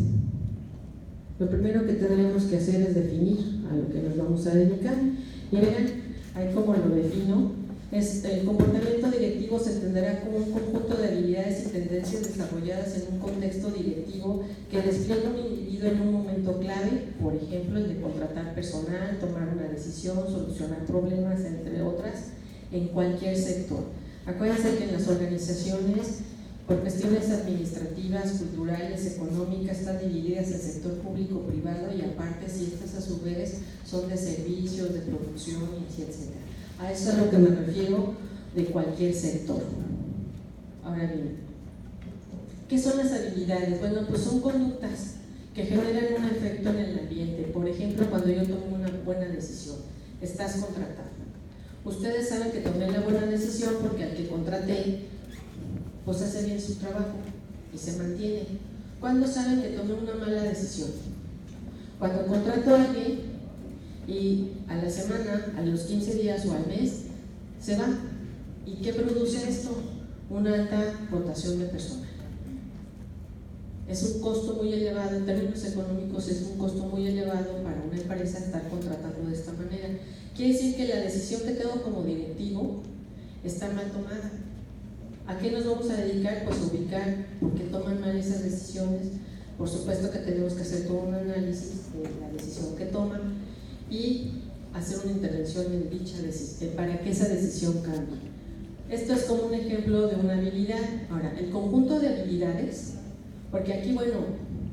lo primero que tendremos que hacer es definir a lo que nos vamos a dedicar, y vean, ahí como lo defino. El comportamiento directivo se entenderá como un conjunto de habilidades y tendencias desarrolladas en un contexto directivo que despliega un individuo en un momento clave, por ejemplo, el de contratar personal, tomar una decisión, solucionar problemas, entre otras, en cualquier sector. Acuérdense que en las organizaciones, por cuestiones administrativas, culturales, económicas, están divididas en sector público-privado y aparte si estas a su vez son de servicios, de producción, etc. A eso es a lo que me refiero de cualquier sector. Ahora bien, ¿qué son las habilidades? Bueno, pues son conductas que generan un efecto en el ambiente. Por ejemplo, cuando yo tomo una buena decisión, estás contratando. Ustedes saben que tomé la buena decisión porque al que contraté, pues hace bien su trabajo y se mantiene. ¿Cuándo saben que tomé una mala decisión? Cuando contrato a alguien y a la semana, a los 15 días o al mes, se va. ¿Y qué produce esto? Una alta rotación de personal. Es un costo muy elevado, en términos económicos es un costo muy elevado para una empresa estar contratando de esta manera. Quiere decir que la decisión que tengo como directivo está mal tomada. ¿A qué nos vamos a dedicar? Pues a ubicar por qué toman mal esas decisiones. Por supuesto que tenemos que hacer todo un análisis de la decisión que toman y hacer una intervención en dicha decisión para que esa decisión cambie. Esto es como un ejemplo de una habilidad. Ahora, el conjunto de habilidades, porque aquí, bueno,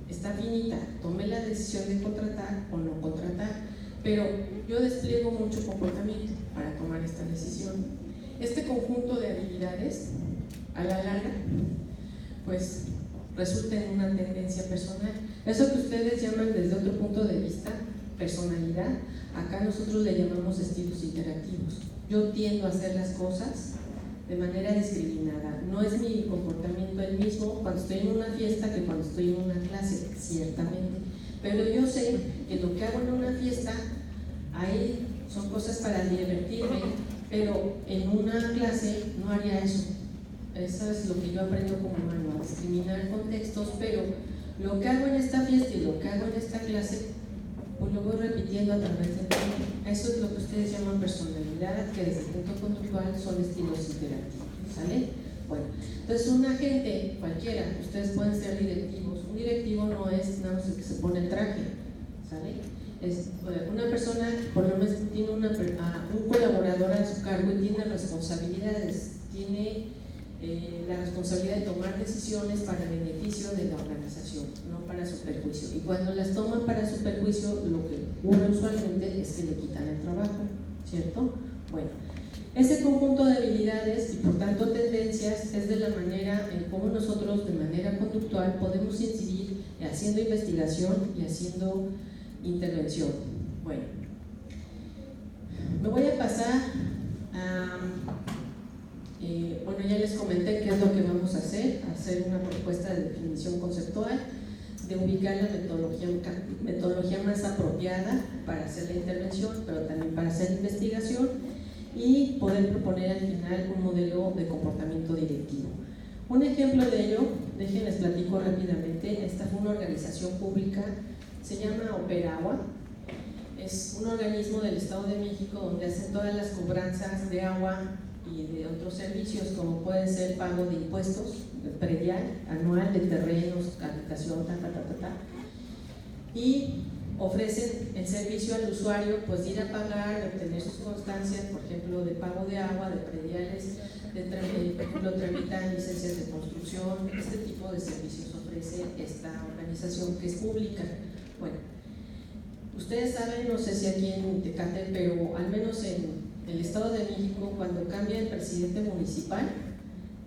está finita, tomé la decisión de contratar o no contratar, pero yo despliego mucho comportamiento para tomar esta decisión. Este conjunto de habilidades, a la larga, pues resulta en una tendencia personal. Eso que ustedes llaman desde otro punto de vista, personalidad, acá nosotros le llamamos estilos interactivos. Yo tiendo a hacer las cosas de manera discriminada. No es mi comportamiento el mismo cuando estoy en una fiesta que cuando estoy en una clase, ciertamente. Pero yo sé que lo que hago en una fiesta, ahí son cosas para divertirme, pero en una clase no haría eso. Eso es lo que yo aprendo como humano, a discriminar contextos, pero lo que hago en esta fiesta y lo que hago en esta clase, pues lo voy repitiendo a través del tiempo. Eso es lo que ustedes llaman personalidad, que desde el punto conductual son estilos interactivos, ¿sale? Bueno, entonces un agente cualquiera, ustedes pueden ser directivos. Un directivo no es nada más el que se pone el traje, ¿sale? Es una persona, por lo menos tiene un colaborador a su cargo y tiene responsabilidades, tiene la responsabilidad de tomar decisiones para el beneficio de la organización, no para su perjuicio. Y cuando las toman para su perjuicio, lo que ocurre usualmente es que le quitan el trabajo, ¿cierto? Bueno, ese conjunto de habilidades y por tanto tendencias es de la manera en cómo nosotros de manera conductual podemos incidir haciendo investigación y haciendo intervención. Bueno, me voy a pasar a... bueno, ya les comenté qué es lo que vamos a hacer una propuesta de definición conceptual, de ubicar la metodología más apropiada para hacer la intervención, pero también para hacer investigación y poder proponer al final un modelo de comportamiento directivo. Un ejemplo de ello, déjenles platico rápidamente, esta fue una organización pública, se llama Operagua, es un organismo del Estado de México donde hacen todas las cobranzas de agua y de otros servicios como pueden ser pago de impuestos, de predial, anual, de terrenos, habitación, y ofrecen el servicio al usuario, pues de ir a pagar, de obtener sus constancias, por ejemplo, de pago de agua, de prediales, por ejemplo, tramitan licencias de construcción. Este tipo de servicios ofrece esta organización que es pública. Bueno, ustedes saben, no sé si aquí en Tecate, pero al menos en el Estado de México, cuando cambia el presidente municipal,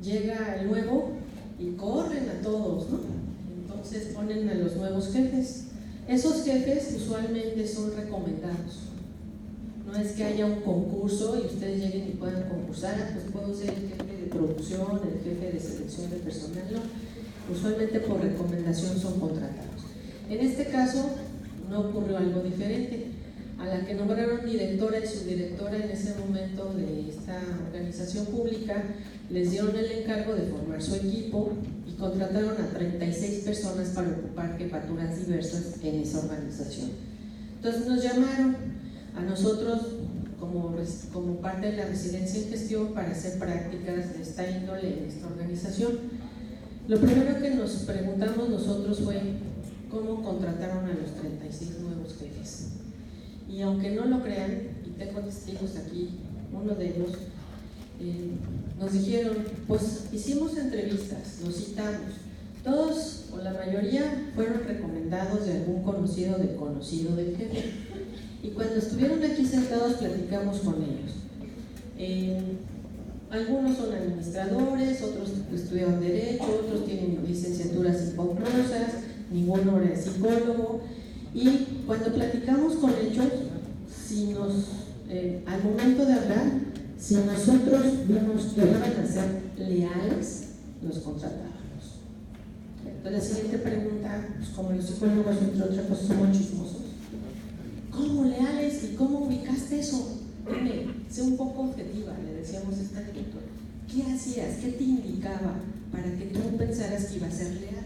llega el nuevo y corren a todos, ¿no? Entonces ponen a los nuevos jefes. Esos jefes usualmente son recomendados. No es que haya un concurso y ustedes lleguen y puedan concursar, pues puedo ser el jefe de producción, el jefe de selección de personal, no. Usualmente por recomendación son contratados. En este caso no ocurrió algo diferente. A la que nombraron directora y subdirectora en ese momento de esta organización pública, les dieron el encargo de formar su equipo y contrataron a 36 personas para ocupar jefaturas diversas en esa organización. Entonces nos llamaron a nosotros como parte de la residencia en gestión para hacer prácticas de esta índole en esta organización. Lo primero que nos preguntamos nosotros fue cómo contrataron a los 36 nuevos jefes. Y aunque no lo crean, y tengo testigos aquí, uno de ellos, nos dijeron, pues hicimos entrevistas, los citamos, todos o la mayoría fueron recomendados de algún conocido del jefe. Y cuando estuvieron aquí sentados platicamos con ellos. Algunos son administradores, otros estudiaron Derecho, otros tienen licenciaturas inconclusas, ninguno era psicólogo. Y cuando platicamos con ellos, al momento de hablar, si nosotros vimos que iban a ser leales, los contratábamos. Entonces la siguiente pregunta, pues como los psicólogos entre otras cosas somos chismosos, ¿cómo leales y cómo ubicaste eso? Dime, sé un poco objetiva, le decíamos a esta directora. ¿Qué hacías? ¿Qué te indicaba para que tú pensaras que iba a ser leal?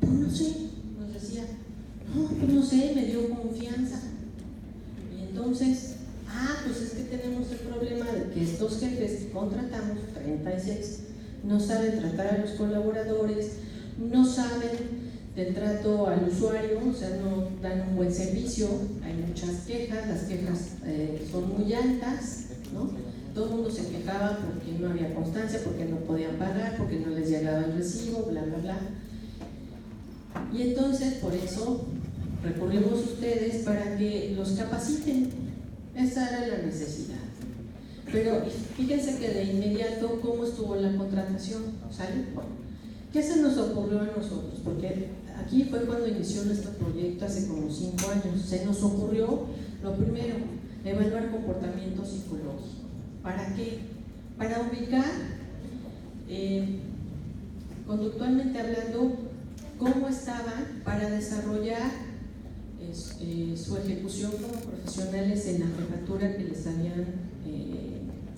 Pues no sé, nos decía, pues no sé, me dio confianza. Y entonces, pues es que tenemos el problema de que estos jefes que contratamos, 36, no saben tratar a los colaboradores, no saben del trato al usuario, o sea, no dan un buen servicio, hay muchas quejas, las quejas son muy altas, ¿no? Todo el mundo se quejaba porque no había constancia, porque no podían pagar, porque no les llegaba el recibo, bla, bla, bla. Y entonces, por eso, recurrimos a ustedes para que los capaciten. Esa era la necesidad. Pero fíjense que de inmediato, ¿cómo estuvo la contratación? ¿Sale? Bueno, ¿qué se nos ocurrió a nosotros? Porque aquí fue cuando inició nuestro proyecto hace como 5 años. Se nos ocurrió, lo primero, evaluar comportamiento psicológico. ¿Para qué? Para ubicar, conductualmente hablando, cómo estaban para desarrollar su ejecución como profesionales en la jefatura que les habían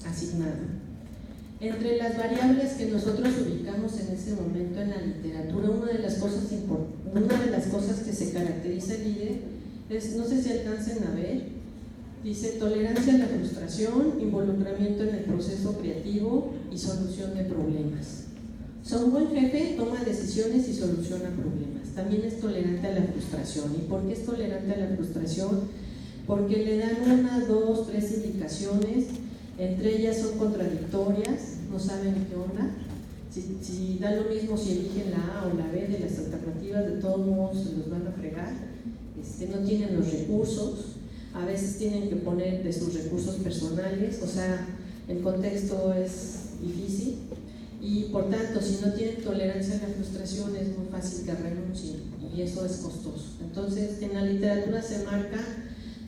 asignado. Entre las variables que nosotros ubicamos en ese momento en la literatura, una de las cosas que se caracteriza el líder es, no sé si alcancen a ver, dice tolerancia a la frustración, involucramiento en el proceso creativo y solución de problemas. O sea, un buen jefe toma decisiones y soluciona problemas. También es tolerante a la frustración. ¿Y por qué es tolerante a la frustración? Porque le dan 1, 2, 3 indicaciones, entre ellas son contradictorias, no saben qué onda. Si da lo mismo si eligen la A o la B de las alternativas, de todos modos se los van a fregar. No tienen los recursos, a veces tienen que poner de sus recursos personales, o sea, el contexto es difícil. Y por tanto, si no tienen tolerancia a la frustración, es muy fácil que renuncien y eso es costoso. Entonces, en la literatura se marca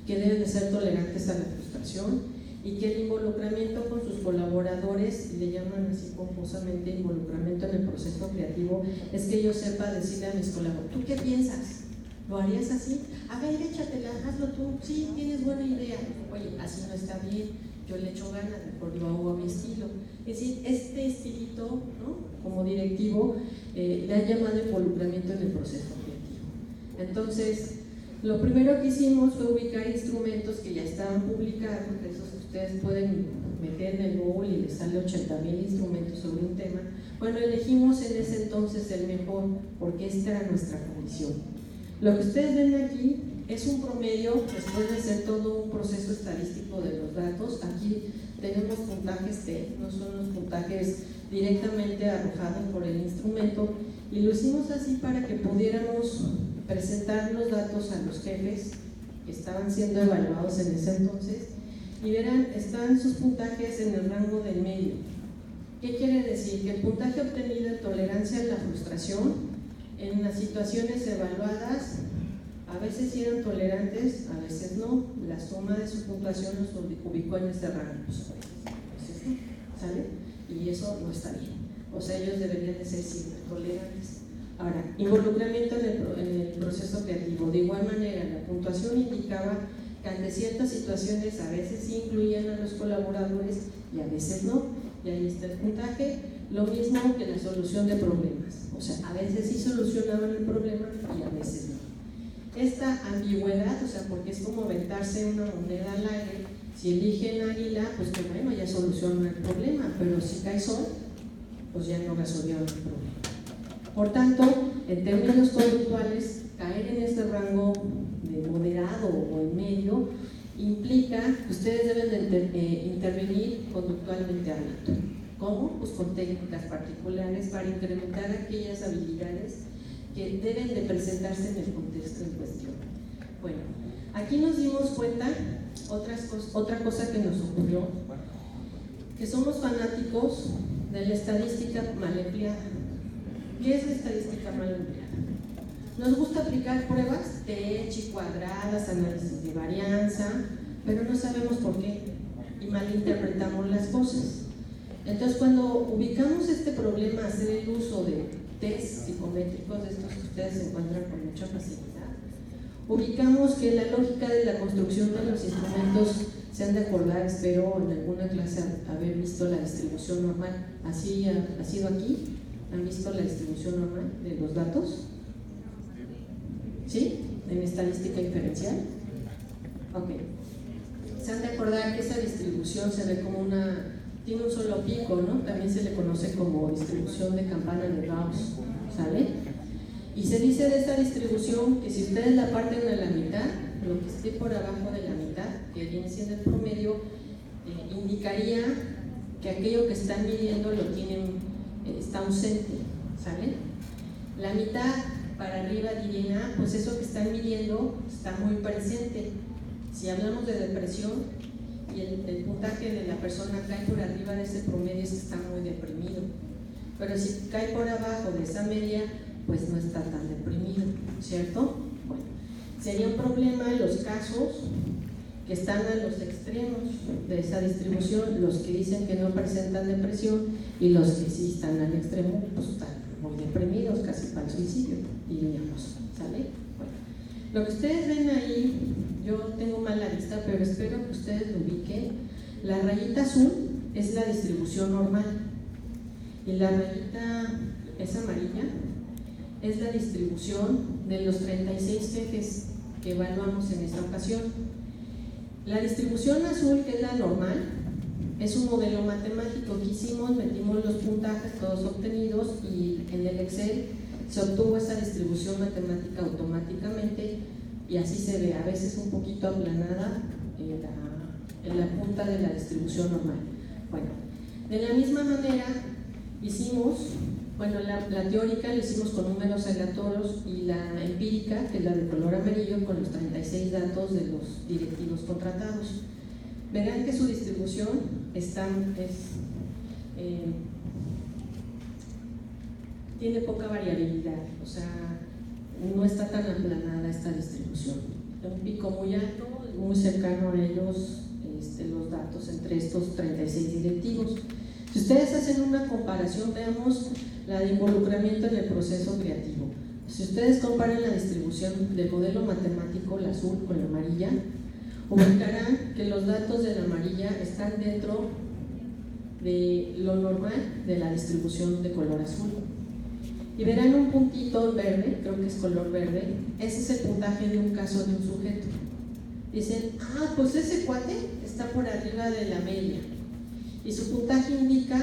que deben de ser tolerantes a la frustración y que el involucramiento con sus colaboradores, le llaman así pomposamente involucramiento en el proceso creativo, es que yo sepa decirle a mis colaboradores, ¿tú qué piensas? ¿Lo harías así? A ver, échatela, hazlo tú. Sí, tienes buena idea. Oye, así no está bien, yo le echo ganas, mejor lo hago a mi estilo. Es decir, este estilito, ¿no?, como directivo, le ha llamado involucramiento en el proceso creativo. Entonces, lo primero que hicimos fue ubicar instrumentos que ya estaban publicados, de esos que ustedes pueden meter en el Google y les sale 80,000 instrumentos sobre un tema. Bueno, elegimos en ese entonces el mejor, porque esta era nuestra condición. Lo que ustedes ven aquí es un promedio, después de hacer todo un proceso estadístico de los datos. Aquí tenemos puntajes T, no son los puntajes directamente arrojados por el instrumento, y lo hicimos así para que pudiéramos presentar los datos a los jefes que estaban siendo evaluados en ese entonces, y verán, están sus puntajes en el rango del medio. ¿Qué quiere decir? Que el puntaje obtenido en tolerancia a la frustración en las situaciones evaluadas, a veces eran tolerantes, a veces no. La suma de su puntuación los ubicó en este rango. Entonces, ¿sale? Y eso no está bien. O sea, ellos deberían de ser siempre tolerantes. Ahora, involucramiento en el proceso creativo. De igual manera, la puntuación indicaba que ante ciertas situaciones a veces sí incluían a los colaboradores y a veces no. Y ahí está el puntaje. Lo mismo que la solución de problemas. O sea, a veces sí solucionaban el problema y a veces no. Esta ambigüedad, o sea, porque es como aventarse una moneda al aire. Si eligen águila, pues que bueno, ya solucionan el problema, pero si cae sol, pues ya no resolvieron el problema. Por tanto, en términos conductuales, caer en este rango de moderado o en medio implica que ustedes deben de intervenir conductualmente hablando. ¿Cómo? Pues con técnicas particulares para incrementar aquellas habilidades que deben de presentarse en el contexto en cuestión. Bueno, aquí nos dimos cuenta, otra cosa que nos ocurrió, que somos fanáticos de la estadística mal empleada. ¿Qué es la estadística mal empleada? Nos gusta aplicar pruebas de H cuadradas, análisis de varianza, pero no sabemos por qué y malinterpretamos las cosas. Entonces, cuando ubicamos este problema, hacer el uso de test psicométricos, de estos que ustedes encuentran con mucha facilidad, ubicamos que la lógica de la construcción de los instrumentos se han de acordar, espero en alguna clase haber visto la distribución normal. ¿Así ha sido aquí? ¿Han visto la distribución normal de los datos? ¿Sí? ¿En estadística inferencial? Ok. Se han de acordar que esa distribución se ve como tiene un solo pico, ¿no? También se le conoce como distribución de campana de Gauss, ¿sale? Y se dice de esta distribución que si ustedes la parten a la mitad, lo que esté por abajo de la mitad, que viene siendo el promedio, indicaría que aquello que están midiendo está ausente, ¿sale? La mitad para arriba dirían, pues eso que están midiendo está muy presente. Si hablamos de depresión y el puntaje de la persona cae por arriba de ese promedio, es que está muy deprimido. Pero si cae por abajo de esa media, pues no está tan deprimido, ¿cierto? Bueno, sería un problema en los casos que están a los extremos de esa distribución, los que dicen que no presentan depresión y los que sí están al extremo, pues están muy deprimidos, casi para el suicidio, diríamos, ¿sale? Bueno, lo que ustedes ven ahí, yo tengo mala vista, pero espero que ustedes lo ubiquen. La rayita azul es la distribución normal y la rayita es amarilla, es la distribución de los 36 jefes que evaluamos en esta ocasión. La distribución azul, que es la normal, es un modelo matemático que hicimos, metimos los puntajes todos obtenidos y en el Excel se obtuvo esa distribución matemática automáticamente y así se ve, a veces un poquito aplanada en la punta de la distribución normal. Bueno, de la misma manera hicimos, la teórica la hicimos con números aleatorios y la empírica, que es la de color amarillo, con los 36 datos de los directivos contratados. Verán que su distribución tiene poca variabilidad, o sea, no está tan aplanada esta distribución. Un pico muy alto, muy cercano a ellos los datos entre estos 36 directivos. Si ustedes hacen una comparación, veamos la de involucramiento en el proceso creativo. Si ustedes comparan la distribución del modelo matemático, la azul con la amarilla, ubicarán que los datos de la amarilla están dentro de lo normal de la distribución de color azul. Y verán un puntito verde, creo que es color verde, ese es el puntaje de un caso de un sujeto. Dicen, pues ese cuate está por arriba de la media. Y su puntaje indica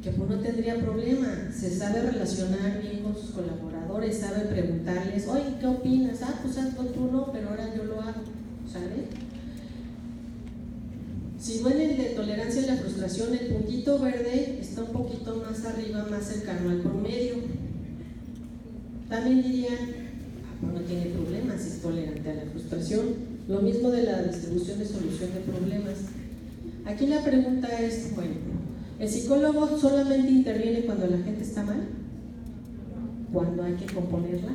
que pues no tendría problema, se sabe relacionar bien con sus colaboradores, sabe preguntarles, oye, ¿qué opinas? Pues hazlo tú no, pero ahora yo lo hago, ¿sale? Si ven el de tolerancia a la frustración, el puntito verde está un poquito más arriba, más cercano al promedio. También dirían, pues no tiene problemas, es tolerante a la frustración. Lo mismo de la distribución de solución de problemas. Aquí la pregunta es, ¿el psicólogo solamente interviene cuando la gente está mal? ¿Cuando hay que componerla?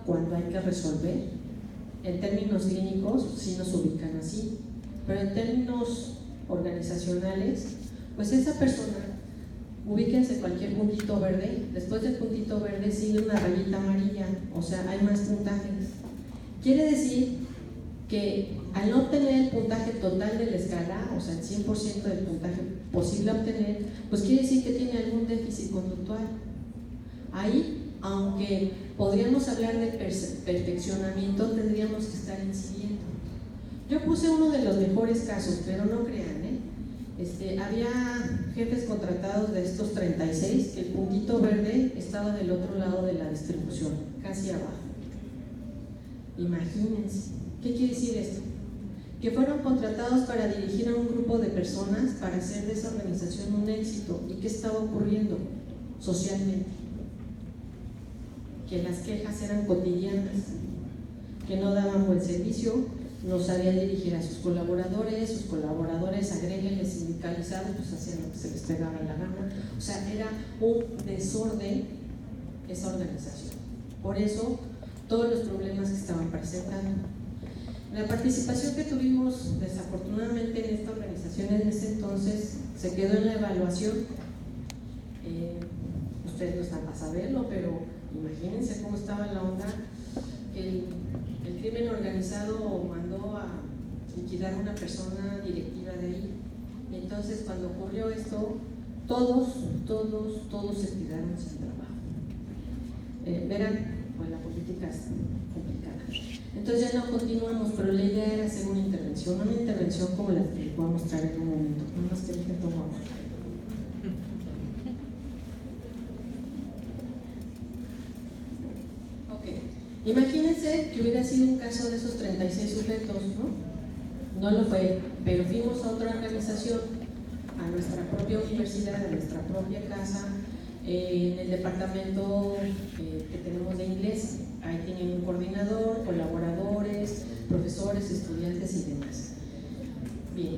¿Cuando hay que resolver? En términos clínicos sí nos ubican así, pero en términos organizacionales, pues esa persona, ubíquense cualquier puntito verde, después del puntito verde sigue una rayita amarilla, o sea, hay más puntajes. Quiere decir que al no obtener el puntaje total de la escala, o sea, el 100% del puntaje posible obtener, pues quiere decir que tiene algún déficit conductual. Ahí, aunque podríamos hablar de perfeccionamiento, tendríamos que estar incidiendo. Yo puse uno de los mejores casos, pero no crean, había jefes contratados de estos 36, que el puntito verde estaba del otro lado de la distribución, casi abajo. Imagínense. ¿Qué quiere decir esto? Que fueron contratados para dirigir a un grupo de personas para hacer de esa organización un éxito. ¿Y qué estaba ocurriendo socialmente? Que las quejas eran cotidianas, que no daban buen servicio, no sabían dirigir a sus colaboradores agréguenles sindicalizados, pues hacían lo que se les pegaba la gana. O sea, era un desorden esa organización. Por eso, todos los problemas que estaban presentando. La participación que tuvimos desafortunadamente en esta organización en ese entonces se quedó en la evaluación. ustedes no están para saberlo, pero imagínense cómo estaba la onda. El crimen organizado mandó a liquidar a una persona directiva de ahí. Y entonces cuando ocurrió esto, todos se quedaron sin trabajo. Verán, pues la política es complicada. Entonces ya no continuamos, pero la idea era hacer una intervención como la que les voy a mostrar en un momento. No más que dejen tomar. Imagínense que hubiera sido un caso de esos 36 sujetos, ¿no? No lo fue, pero fuimos a otra organización, a nuestra propia universidad, a nuestra propia casa, en el departamento que tenemos de inglés. Ahí tienen un coordinador, colaboradores, profesores, estudiantes y demás. Bien,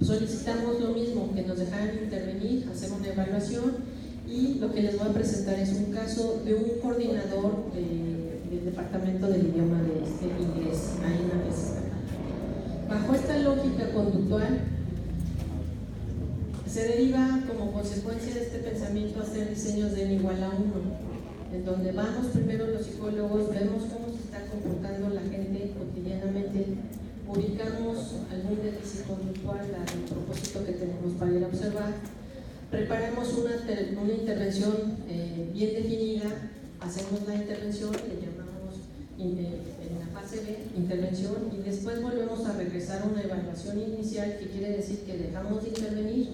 solicitamos lo mismo, que nos dejaran intervenir, hacer una evaluación. Y lo que les voy a presentar es un caso de un coordinador del departamento del idioma de inglés, ahí en la mesa. Bajo esta lógica conductual, se deriva como consecuencia de este pensamiento hacer diseños de n igual a 1, en donde vamos primero los psicólogos, vemos cómo se está comportando la gente cotidianamente, ubicamos algún déficit conductual al propósito que tenemos para ir a observar. Preparamos una intervención bien definida, hacemos la intervención, le llamamos en la fase B, intervención, y después volvemos a regresar a una evaluación inicial, que quiere decir que dejamos de intervenir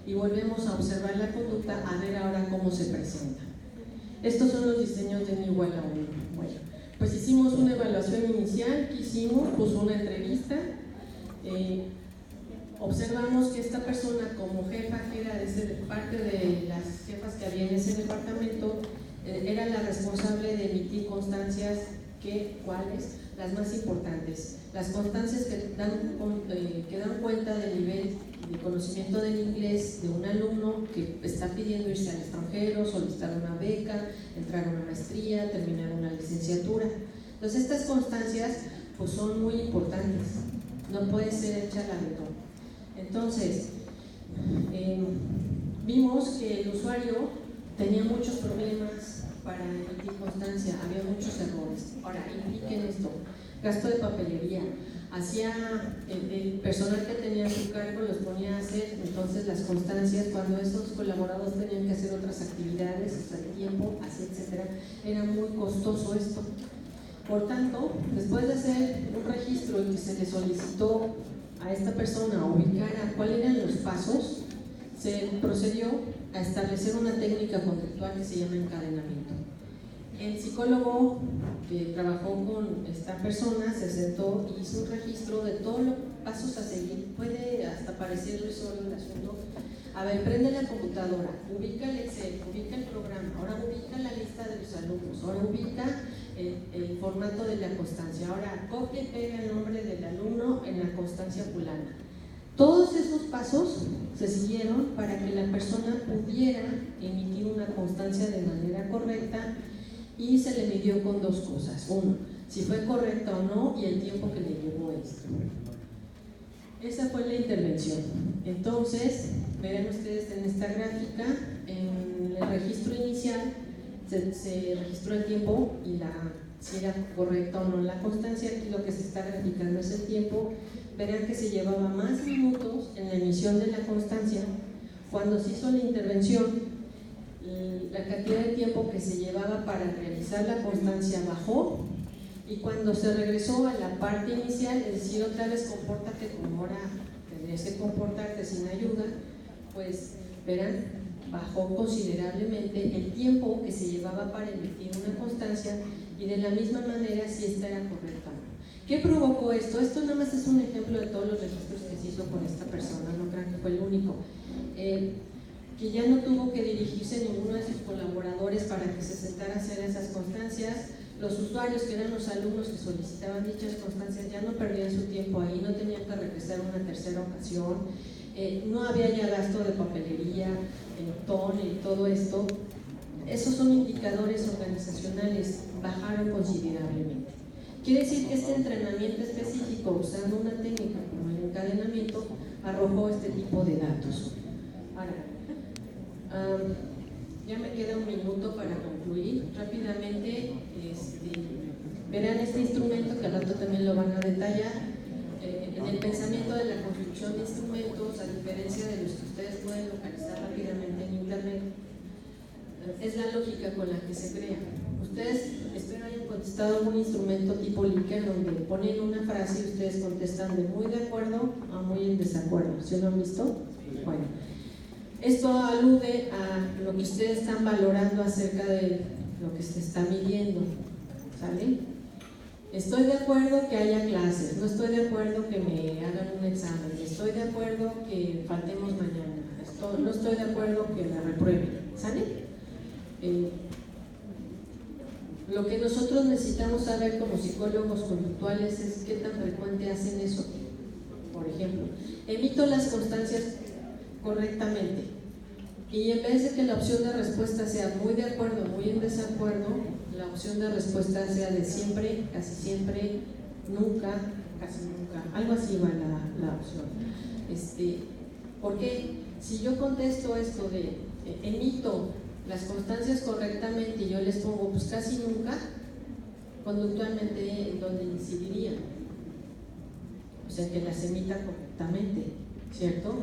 y volvemos a observar la conducta, a ver ahora cómo se presenta. Estos son los diseños de n igual a 1. Bueno, pues hicimos una evaluación inicial, ¿qué hicimos? Pues una entrevista. Observamos que esta persona, como jefa, que era parte de las jefas que había en ese departamento, era la responsable de emitir constancias. ¿Cuáles? Las más importantes. Las constancias que dan cuenta del nivel de conocimiento del inglés de un alumno que está pidiendo irse al extranjero, solicitar una beca, entrar a una maestría, terminar una licenciatura. Entonces estas constancias pues son muy importantes, no puede ser hecha la de todo. Entonces, vimos que el usuario tenía muchos problemas para emitir constancia, había muchos errores. Ahora, impliquen esto, gasto de papelería, el personal que tenía a su cargo los ponía a hacer entonces las constancias cuando esos colaboradores tenían que hacer otras actividades, hasta el tiempo, así, etcétera. Era muy costoso esto. Por tanto, después de hacer un registro y que se le solicitó a esta persona ubicara cuáles eran los pasos, se procedió a establecer una técnica conductual que se llama encadenamiento. El psicólogo que trabajó con esta persona se sentó y hizo un registro de todos los pasos a seguir. Puede hasta parecerle solo el asunto. A ver, prende la computadora, ubica el Excel, ubica el programa, ahora ubica la lista de los alumnos, ahora ubica el formato de la constancia, ahora copia y pega el nombre del alumno en la constancia fulana. Todos esos pasos se siguieron para que la persona pudiera emitir una constancia de manera correcta y se le midió con dos cosas. Uno, si fue correcta o no y el tiempo que le llevó esto. Esa fue la intervención. Entonces, verán ustedes en esta gráfica, en el registro inicial se registró el tiempo y si era correcta o no la constancia. Aquí lo que se está graficando es el tiempo. Verán que se llevaba más minutos en la emisión de la constancia. Cuando se hizo la intervención, la cantidad de tiempo que se llevaba para realizar la constancia bajó, y cuando se regresó a la parte inicial, es decir, otra vez compórtate como ahora tendrías que comportarte sin ayuda, pues verán, bajó considerablemente el tiempo que se llevaba para emitir una constancia, y de la misma manera si esta era correcta. ¿Qué provocó esto? Esto nada más es un ejemplo de todos los registros que se hizo con esta persona, no crean que fue el único. Que ya no tuvo que dirigirse ninguno de sus colaboradores para que se sentara a hacer esas constancias. Los usuarios, que eran los alumnos que solicitaban dichas constancias, ya no perdían su tiempo ahí, no tenían que regresar una tercera ocasión, no había ya gasto de papelería, TON y todo esto. Esos son indicadores organizacionales, bajaron considerablemente. Quiere decir que este entrenamiento específico, usando una técnica como el encadenamiento, arrojó este tipo de datos. Ahora, ya me queda un minuto para concluir. Rápidamente, verán este instrumento que al rato también lo van a detallar. En el pensamiento de la construcción de instrumentos, a diferencia de los que ustedes pueden localizar rápidamente en internet, es la lógica con la que se crea. Ustedes espero hayan contestado un instrumento tipo Likert, donde ponen una frase y ustedes contestan de muy de acuerdo a muy en desacuerdo. ¿Sí lo han visto? Bueno, esto alude a lo que ustedes están valorando acerca de lo que se está midiendo. ¿Sale? Estoy de acuerdo que haya clases, no estoy de acuerdo que me hagan un examen, estoy de acuerdo que faltemos mañana, no estoy de acuerdo que me reprueben. ¿Sale? Lo que nosotros necesitamos saber como psicólogos conductuales es qué tan frecuente hacen eso. Por ejemplo, emito las constancias correctamente y en vez de que la opción de respuesta sea muy de acuerdo, muy en desacuerdo, la opción de respuesta sea de siempre, casi siempre, nunca, casi nunca, algo así va la opción. Porque si yo contesto esto de emito las constancias correctamente y yo les pongo pues casi nunca, conductualmente en donde incidiría, o sea que las emita correctamente, ¿cierto?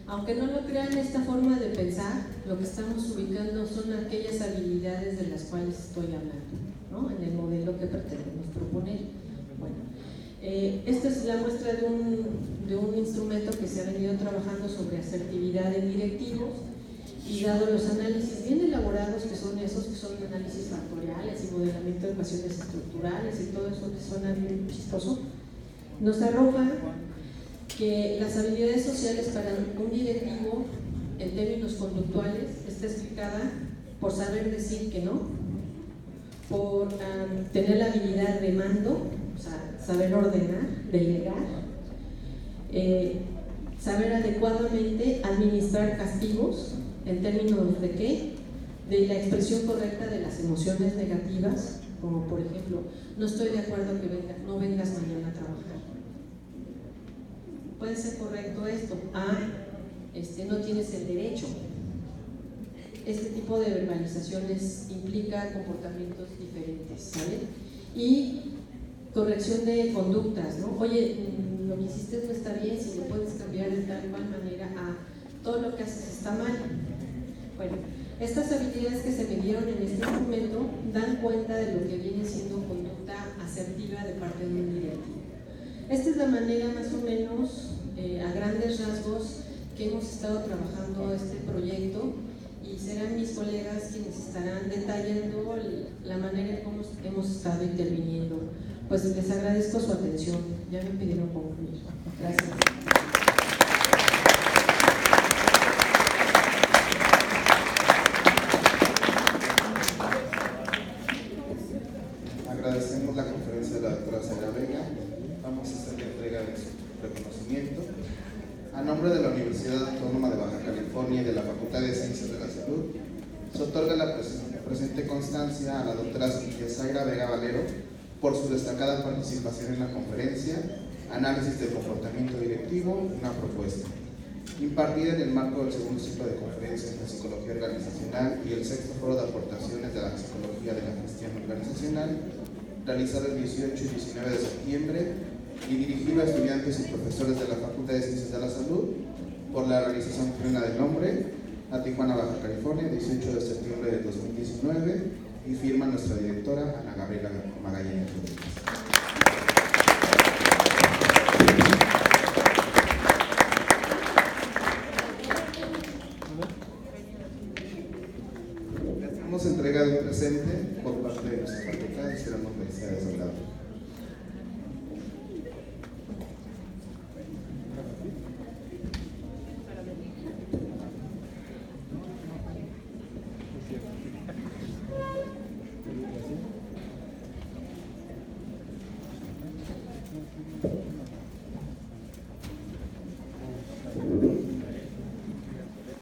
Aunque no lo crean, esta forma de pensar, lo que estamos ubicando son aquellas habilidades de las cuales estoy hablando, ¿no? En el modelo que pretendemos proponer. Bueno, esta es la muestra de un instrumento que se ha venido trabajando sobre asertividad en directivos. Y dado los análisis bien elaborados que son esos, que son análisis factoriales y modelamiento de ecuaciones estructurales y todo eso que suena bien chistoso, nos arroja que las habilidades sociales para un directivo en términos conductuales está explicada por saber decir que no, por tener la habilidad de mando, o sea, saber ordenar, delegar, saber adecuadamente administrar castigos. ¿En términos de qué? De la expresión correcta de las emociones negativas, como por ejemplo, no estoy de acuerdo que no vengas mañana a trabajar. Puede ser correcto esto. No tienes el derecho. Este tipo de verbalizaciones implica comportamientos diferentes, ¿sale? Y corrección de conductas, ¿no? Oye, lo que hiciste no está bien, si lo puedes cambiar de tal cual manera a todo lo que haces está mal. Bueno, estas habilidades que se midieron en este instrumento dan cuenta de lo que viene siendo conducta asertiva de parte de un directivo. Esta es la manera más o menos, a grandes rasgos, que hemos estado trabajando este proyecto y serán mis colegas quienes estarán detallando la manera en cómo hemos estado interviniendo. Pues les agradezco su atención, ya me pidieron concluir. Gracias. Agradecemos la conferencia de la doctora Zaira Vega. Vamos a hacer la entrega de su reconocimiento. A nombre de la Universidad Autónoma de Baja California y de la Facultad de Ciencias de la Salud, se otorga la presente constancia a la doctora Zaira Vega Valero por su destacada participación en la conferencia Análisis del comportamiento directivo, una propuesta, impartida en el marco del segundo ciclo de conferencias en psicología organizacional y el sexto foro de aportaciones de la psicología de la gestión organizacional, realizado el 18 y 19 de septiembre y dirigido a estudiantes y profesores de la Facultad de Ciencias de la Salud por la realización plena del nombre, a Tijuana, Baja California, 18 de septiembre de 2019, y firma nuestra directora Ana Gabriela Magallanes Rodríguez. Hacemos entrega de un presente por parte de nuestra facultad y será la Universidad de Soldado.